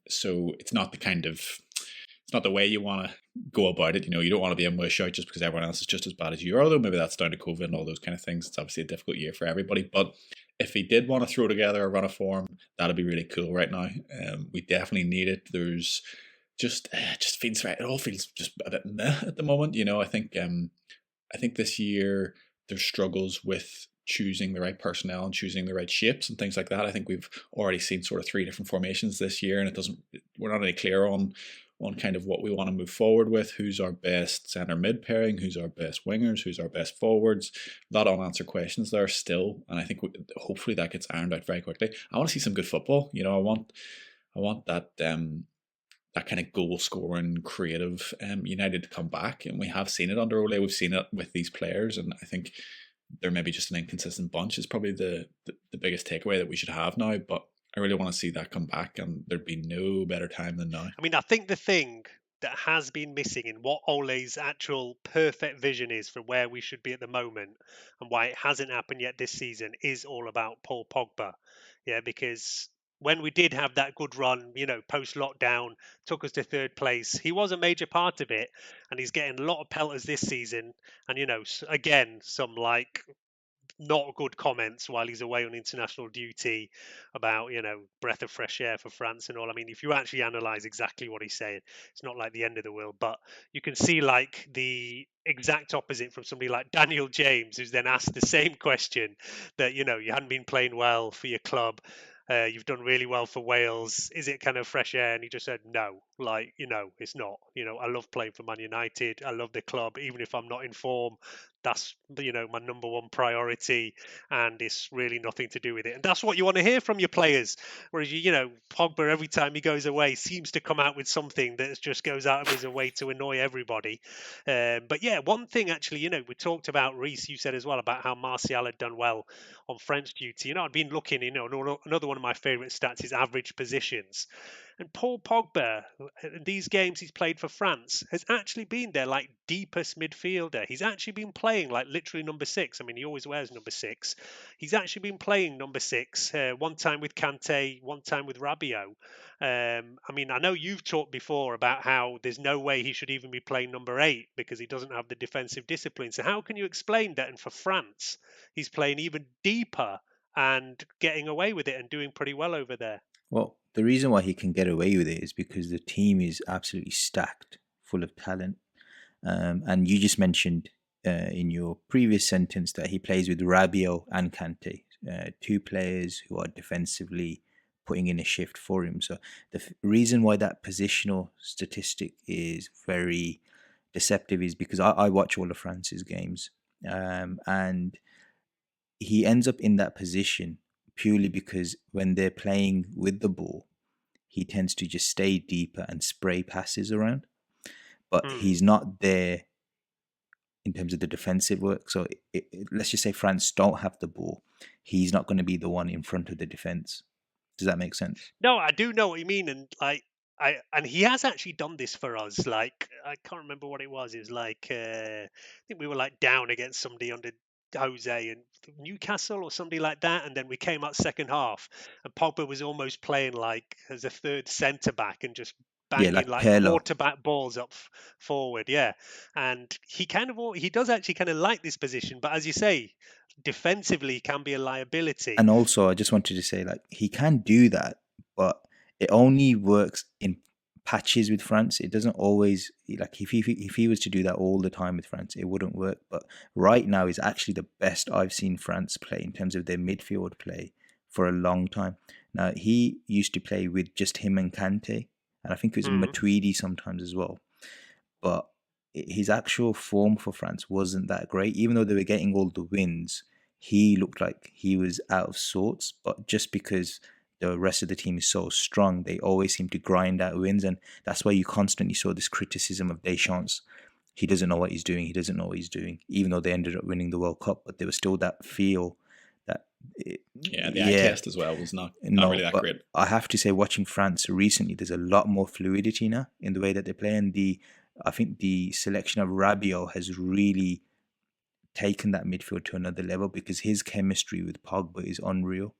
So it's not it's not the way you want to go about it. You don't want to be in with a shout just because everyone else is just as bad as you are, although maybe that's down to COVID and all those kind of things. It's obviously a difficult year for everybody. But if he did want to throw together a run of form, that'd be really cool right now. We definitely need it. There's just feels right. It all feels just a bit meh at the moment. I think this year there's struggles with choosing the right personnel and choosing the right shapes and things like that. I think we've already seen sort of 3 different formations this year, and we're not really clear on kind of what we want to move forward with, who's our best centre mid pairing, who's our best wingers, who's our best forwards. A lot of unanswered questions there still, and I think hopefully that gets ironed out very quickly. I want to see some good football. I want that that kind of goal scoring, creative United to come back, and we have seen it under Ole. We've seen it with these players, and I think they're maybe just an inconsistent bunch is probably the biggest takeaway that we should have now. But I really want to see that come back, and there'd be no better time than now. I mean, I think the thing that has been missing in what Ole's actual perfect vision is for where we should be at the moment and why it hasn't happened yet this season is all about Paul Pogba. Yeah, because when we did have that good run, post lockdown, took us to 3rd place, he was a major part of it, and he's getting a lot of pelters this season. And, again, some not good comments while he's away on international duty about, breath of fresh air for France and all. I mean, if you actually analyze exactly what he's saying, it's not like the end of the world, but you can see the exact opposite from somebody like Daniel James, who's then asked the same question that, you hadn't been playing well for your club. You've done really well for Wales. Is it kind of fresh air? And he just said, no, it's not. I love playing for Man United. I love the club. Even if I'm not in form, that's, my number one priority. And it's really nothing to do with it. And that's what you want to hear from your players. Whereas, Pogba, every time he goes away, seems to come out with something that just goes out of his way to annoy everybody. But yeah, one thing actually, we talked about, Reese, you said as well about how Martial had done well on French duty. I'd been looking, another one of my favourite stats is average positions. And Paul Pogba, in these games he's played for France, has actually been their deepest midfielder. He's actually been playing literally number 6. I mean, he always wears number 6. He's actually been playing number 6, one time with Kante, one time with Rabiot. I mean, I know you've talked before about how there's no way he should even be playing number 8 because he doesn't have the defensive discipline. So how can you explain that? And for France, he's playing even deeper and getting away with it and doing pretty well over there. Well, the reason why he can get away with it is because the team is absolutely stacked, full of talent. And you just mentioned in your previous sentence that he plays with Rabiot and Kante, 2 players who are defensively putting in a shift for him. So the reason why that positional statistic is very deceptive is because I watch all of France's games, and he ends up in that position purely because when they're playing with the ball, he tends to just stay deeper and spray passes around. But he's not there in terms of the defensive work. So let's just say France don't have the ball. He's not going to be the one in front of the defense. Does that make sense? No, I do know what you mean. And and he has actually done this for us. I can't remember what it was. It was I think we were down against somebody under Jose and Newcastle or somebody like that, and then we came out second half and Pogba was almost playing as a third centre back and just banging quarterback balls up forward, and he does actually kind of like this position, but as you say, defensively can be a liability. And also I just wanted to say he can do that, but it only works in patches with France. It doesn't always, if he was to do that all the time with France, it wouldn't work. But right now is actually the best I've seen France play in terms of their midfield play for a long time. Now, he used to play with just him and Kante, and I think it was Matuidi sometimes as well. But his actual form for France wasn't that great. Even though they were getting all the wins, he looked like he was out of sorts. But just because the rest of the team is so strong, they always seem to grind out wins. And that's why you constantly saw this criticism of Deschamps. He doesn't know what he's doing. He doesn't know what he's doing. Even though they ended up winning the World Cup, but there was still that feel that... the eye test as well was not really that great. I have to say, watching France recently, there's a lot more fluidity now in the way that they play. And I think the selection of Rabiot has really taken that midfield to another level, because his chemistry with Pogba is unreal.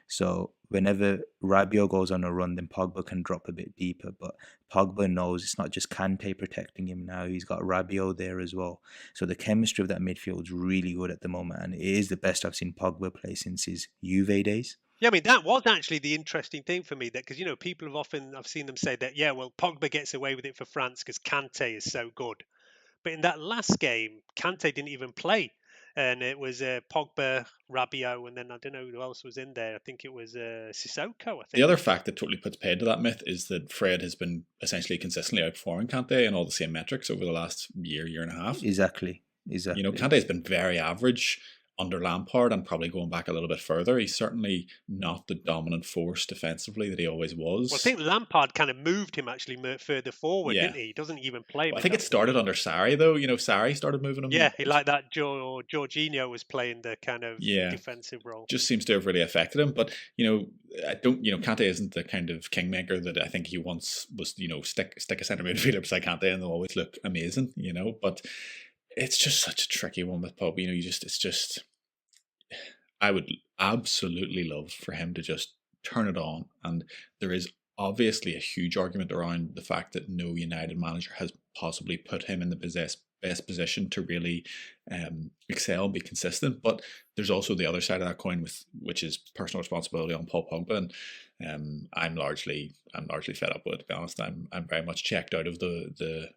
So whenever Rabiot goes on a run, then Pogba can drop a bit deeper. But Pogba knows it's not just Kante protecting him now. He's got Rabiot there as well. So the chemistry of that midfield is really good at the moment. And it is the best I've seen Pogba play since his Juve days. Yeah, I mean, that was actually the interesting thing for me, that because, people I've seen them say that, Pogba gets away with it for France because Kante is so good. But in that last game, Kante didn't even play. And it was Pogba, Rabiot, and then I don't know who else was in there. I think it was Sissoko, I think. The other fact that totally puts paid to that myth is that Fred has been essentially consistently outperforming Kante in all the same metrics over the last year and a half. Exactly. Kante's been very average under Lampard, and probably going back a little bit further, he's certainly not the dominant force defensively that he always was. Well, I think Lampard kind of moved him actually further forward, didn't he? He doesn't even play him. I think it started under Sarri, though. Sarri started moving him. Yeah, he like that. Jorginho was playing the kind of defensive role. Just seems to have really affected him. But Kante isn't the kind of kingmaker that I think he once was. Stick a centre midfielder beside Kante and they'll always look amazing. But it's just such a tricky one with Pogba. I would absolutely love for him to just turn it on. And there is obviously a huge argument around the fact that no United manager has possibly put him in the best position to really excel and be consistent. But there's also the other side of that coin, which is personal responsibility on Paul Pogba. And I'm largely fed up with it, to be honest. I'm very much checked out of the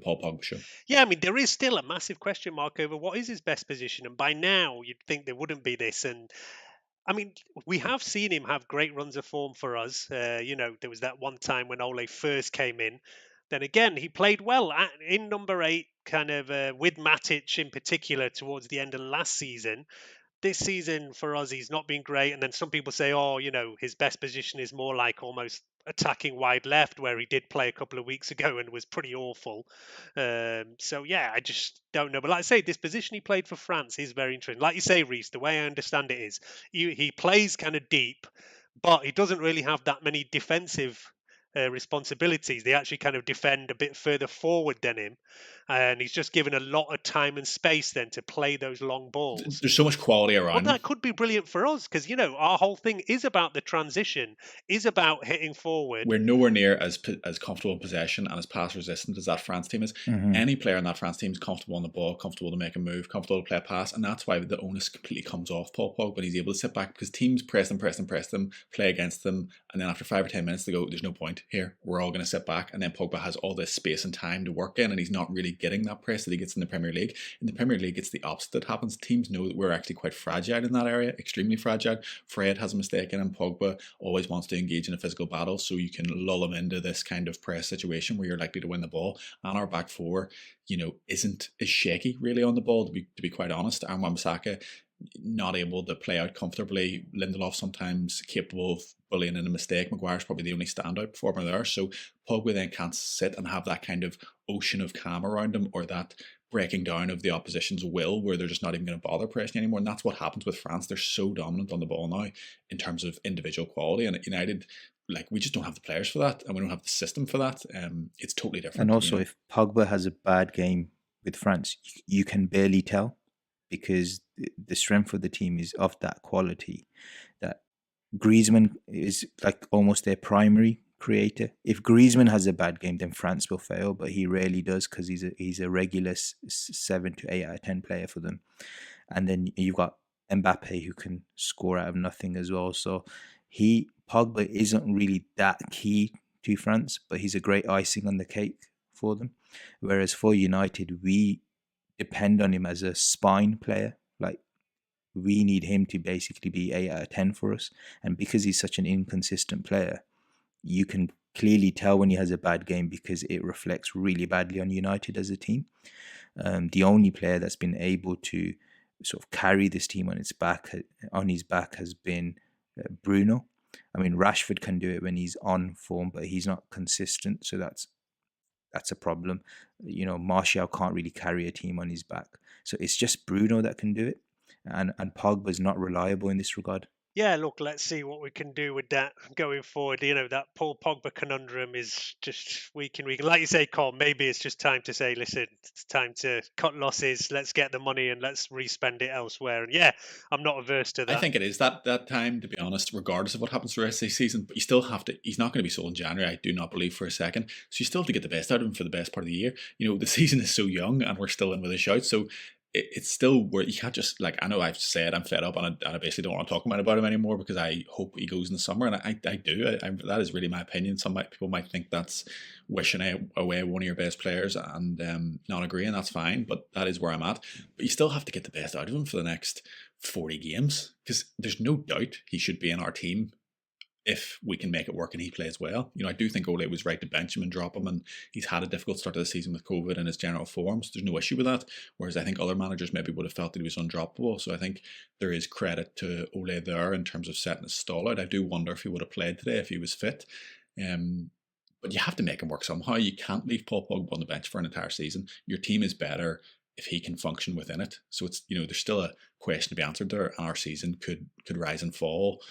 Paul Pogba show. Yeah, I mean, there is still a massive question mark over what is his best position. And by now, you'd think there wouldn't be this. And I mean, we have seen him have great runs of form for us. There was that one time when Ole first came in. Then again, he played well in number 8, kind of with Matic in particular towards the end of last season. This season for us, he's not been great. And then some people say, his best position is more like almost attacking wide left, where he did play a couple of weeks ago and was pretty awful. I just don't know. But like I say, this position he played for France is very interesting. Like you say, Reese, the way I understand it is he plays kind of deep, but he doesn't really have that many defensive responsibilities. They actually kind of defend a bit further forward than him, and he's just given a lot of time and space then to play those long balls. There's so much quality around. Well, that could be brilliant for us, because our whole thing is about the transition, is about hitting forward. We're nowhere near as comfortable in possession and as pass resistant as that France team is. Mm-hmm. Any player in that France team is comfortable on the ball, comfortable to make a move, comfortable to play a pass, and that's why the onus completely comes off Paul Pogba when he's able to sit back, because teams press them, play against them, and then after 5 or 10 minutes they go, there's no point here, we're all going to sit back, and then Pogba has all this space and time to work in, and he's not really getting that press that he gets in the Premier League. In the Premier League, it's the opposite that happens. Teams know that we're actually quite fragile in that area, extremely fragile. Fred has a mistake in him. Pogba always wants to engage in a physical battle, so you can lull him into this kind of press situation where you're likely to win the ball. And our back four, isn't as shaky really on the ball, to be quite honest. And Wan-Bissaka not able to play out comfortably. Lindelof sometimes capable of bullying in a mistake. Maguire's probably the only standout performer there. So Pogba then can't sit and have that kind of ocean of calm around him, or that breaking down of the opposition's will where they're just not even going to bother pressing anymore. And that's what happens with France. They're so dominant on the ball now in terms of individual quality. And at United, we just don't have the players for that, and we don't have the system for that. It's totally different. And also, if Pogba has a bad game with France, you can barely tell, because the strength of the team is of that quality that Griezmann is like almost their primary creator. If Griezmann has a bad game, then France will fail, but he rarely does, because he's a regular 7 to 8 out of 10 player for them. And then you've got Mbappe, who can score out of nothing as well. So Pogba isn't really that key to France, but he's a great icing on the cake for them. Whereas for United, we depend on him as a spine player. We need him to basically be 8 out of 10 for us. And because he's such an inconsistent player, you can clearly tell when he has a bad game because it reflects really badly on United as a team. The only player that's been able to sort of carry this team on his back has been Bruno. I mean, Rashford can do it when he's on form, but he's not consistent, so that's a problem. Martial can't really carry a team on his back, so it's just Bruno that can do it, and Pogba's not reliable in this regard. Yeah, look, let's see what we can do with that going forward. That Paul Pogba conundrum is just week in week. Like you say, Colm, maybe it's just time to say, listen, it's time to cut losses. Let's get the money and let's respend it elsewhere. And yeah, I'm not averse to that. I think it is that time, to be honest, regardless of what happens for the rest of the season. But you still have to. He's not going to be sold in January, I do not believe for a second. So you still have to get the best out of him for the best part of the year. The season is so young, and we're still in with a shout. So it's still where you can't just, like, I know I've said I'm fed up and I basically don't want to talk about him anymore because I hope he goes in the summer, and I do. That is really my opinion. Some people might think that's wishing away one of your best players and not agreeing. That's fine, but that is where I'm at. But you still have to get the best out of him for the next 40 games because there's no doubt he should be in our team if we can make it work and he plays well. I do think Ole was right to bench him and drop him, and he's had a difficult start to the season with COVID and his general form, so there's no issue with that, whereas I think other managers maybe would have felt that he was undroppable. So I think there is credit to Ole there in terms of setting his stall out. I do wonder if he would have played today if he was fit. But you have to make him work somehow. You can't leave Paul Pogba on the bench for an entire season. Your team is better if he can function within it. So it's there's still a question to be answered there, and our season could rise and fall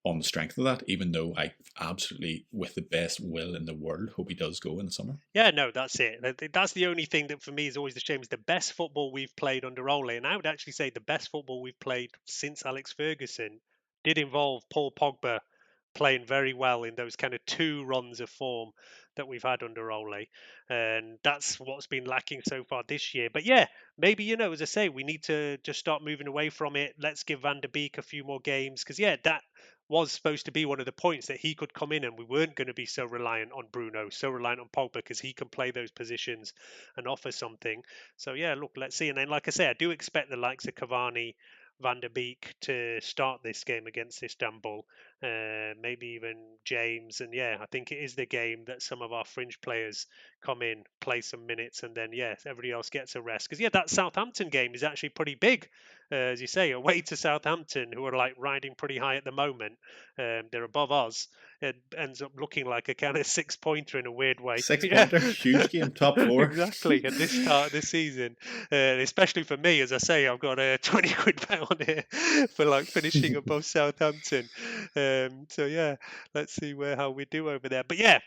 on the strength of that, even though I absolutely, with the best will in the world, hope he does go in the summer. Yeah, no, that's it. That's the only thing that for me is always the shame, is the best football we've played under Ole. And I would actually say the best football we've played since Alex Ferguson did involve Paul Pogba playing very well in those kind of 2 runs of form that we've had under Ole. And that's what's been lacking so far this year. But yeah, maybe, as I say, we need to just start moving away from it. Let's give Van der Beek a few more games because, yeah, that was supposed to be one of the points, that he could come in and we weren't going to be so reliant on Bruno, so reliant on Pogba, because he can play those positions and offer something. So yeah, look, let's see. And then, like I say, I do expect the likes of Cavani, Van der Beek to start this game against Istanbul, maybe even James. And yeah, I think it is the game that some of our fringe players come in, play some minutes, and then yeah, everybody else gets a rest. Because yeah, that Southampton game is actually pretty big, as you say, away to Southampton, who are like riding pretty high at the moment. They're above us. It ends up looking like a kind of 6-pointer in a weird way. 6-pointer, huge game, top 4. Exactly, at this start of the season, especially for me, as I say, I've got a 20 quid bet on here for like finishing above Southampton. So yeah, let's see how we do over there. But yeah,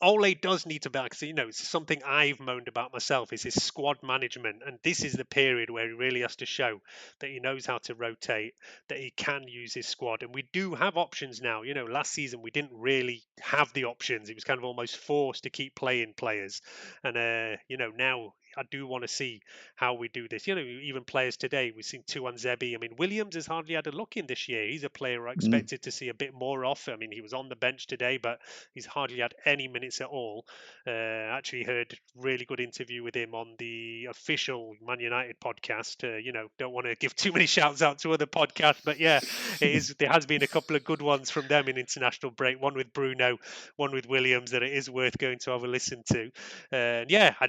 Ole does need to back. So, it's something I've moaned about myself, is his squad management. And this is the period where he really has to show that he knows how to rotate, that he can use his squad. And we do have options now. Last season we didn't really have the options. He was kind of almost forced to keep playing players. And, now I do want to see how we do this. Even players today, we've seen Tuanzebe. I mean, Williams has hardly had a look in this year. He's a player I expected to see a bit more off. I mean, he was on the bench today, but he's hardly had any minutes at all. Actually heard really good interview with him on the official Man United podcast. Don't want to give too many shouts out to other podcasts, but yeah, there has been a couple of good ones from them in international break. One with Bruno, one with Williams, that it is worth going to have a listen to.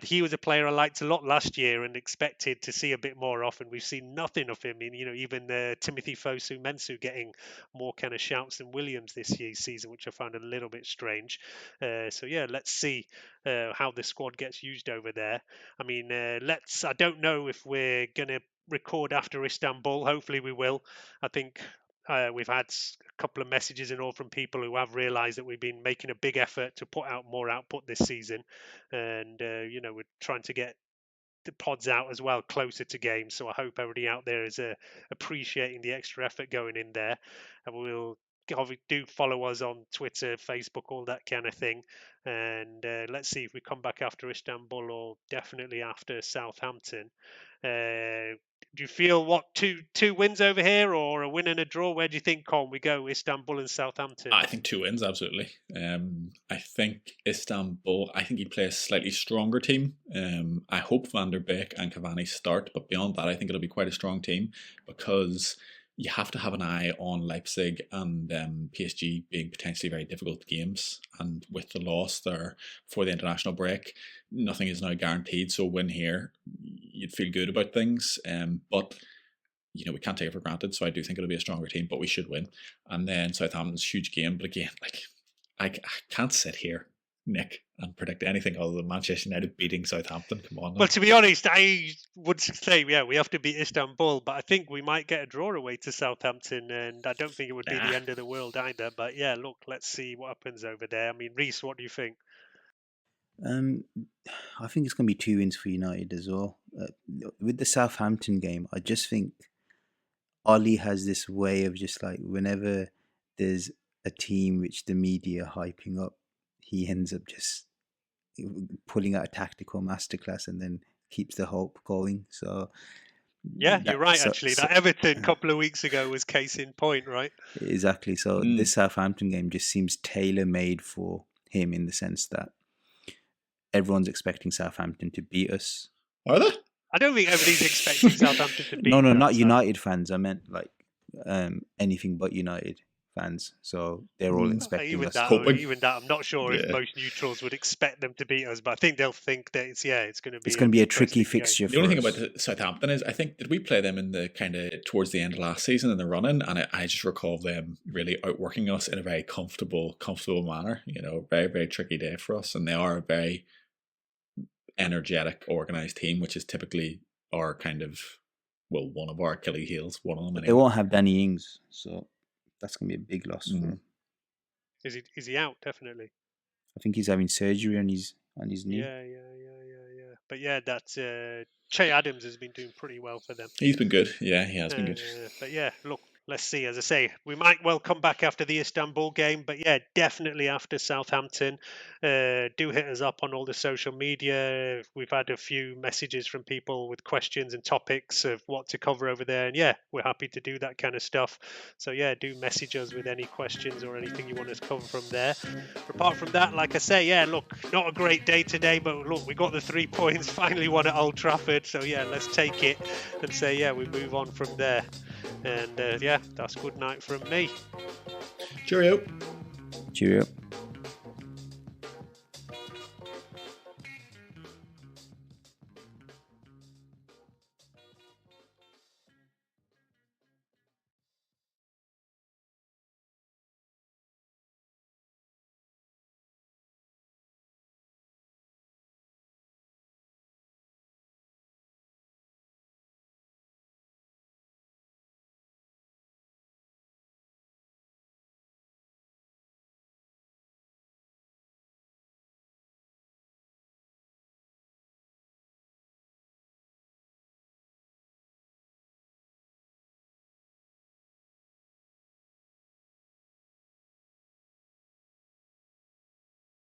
He was a player I liked a lot last year and expected to see a bit more of, and we've seen nothing of him. Even Timothy Fosu-Mensah getting more kind of shouts than Williams this year's season, which I found a little bit strange. So yeah, let's see how the squad gets used over there. I mean, I don't know if we're going to record after Istanbul. Hopefully we will. I think we've had a couple of messages and all from people who have realised that we've been making a big effort to put out more output this season. And, we're trying to get the pods out as well closer to games. So I hope everybody out there is appreciating the extra effort going in there. And we'll do follow us on Twitter, Facebook, all that kind of thing. And let's see if we come back after Istanbul or definitely after Southampton. Do you feel two wins over here or a win and a draw? Where do you think, Colm, we go? Istanbul and Southampton? I think 2 wins, absolutely. I think Istanbul, I think you play a slightly stronger team. I hope Van der Beek and Cavani start, but beyond that, I think it'll be quite a strong team because you have to have an eye on Leipzig and PSG being potentially very difficult games. And with the loss there for the international break, nothing is now guaranteed. So win here, you'd feel good about things. But we can't take it for granted. So I do think it'll be a stronger team, but we should win. And then Southampton's a huge game. But again, I can't sit here, Nick, and predict anything other than Manchester United beating Southampton. Come on. Well, to be honest, I would say, we have to beat Istanbul, but I think we might get a draw away to Southampton, and I don't think it would be the end of the world either. But yeah, look, let's see what happens over there. I mean, Raees, what do you think? I think it's going to be 2 wins for United as well. With the Southampton game, I just think Ollie has this way of just like whenever there's a team which the media are hyping up, he ends up just pulling out a tactical masterclass and then keeps the hope going. So yeah, you're right. Actually, that Everton couple of weeks ago was case in point, right? Exactly. So this Southampton game just seems tailor-made for him in the sense that everyone's expecting Southampton to beat us. Are they? I don't think everybody's expecting Southampton to beat. No, not United fans. I meant like anything but United fans. So they're all expecting us. Even that, I'm not sure if most neutrals would expect them to beat us, but I think they'll think that it's going to be a tricky fixture. The only thing about Southampton is, I think, did we play them in the kind of towards the end of last season in the run-in, and I just recall them really outworking us in a very comfortable manner. Very, very tricky day for us, and they are a very energetic, organised team, which is typically our kind of, one of our Achilles heels. One of them. Anyway. They won't have Danny Ings, so that's going to be a big loss for him. Is he out? Definitely. I think he's having surgery on his knee. Yeah. But yeah, that's Che Adams has been doing pretty well for them. He's been good. Yeah, he has been good. But yeah, look, let's see. As I say, we might well come back after the Istanbul game, but yeah, definitely after Southampton. Do hit us up on all the social media. We've had a few messages from people with questions and topics of what to cover over there, and yeah, we're happy to do that kind of stuff. So yeah, do message us with any questions or anything you want us to cover from there. Apart from that, like I say, yeah, look, not a great day today, but look, we got the 3 points, finally won at Old Trafford, so yeah, let's take it and say, yeah, we move on from there. And yeah, that's good night from me. Cheerio. Cheerio.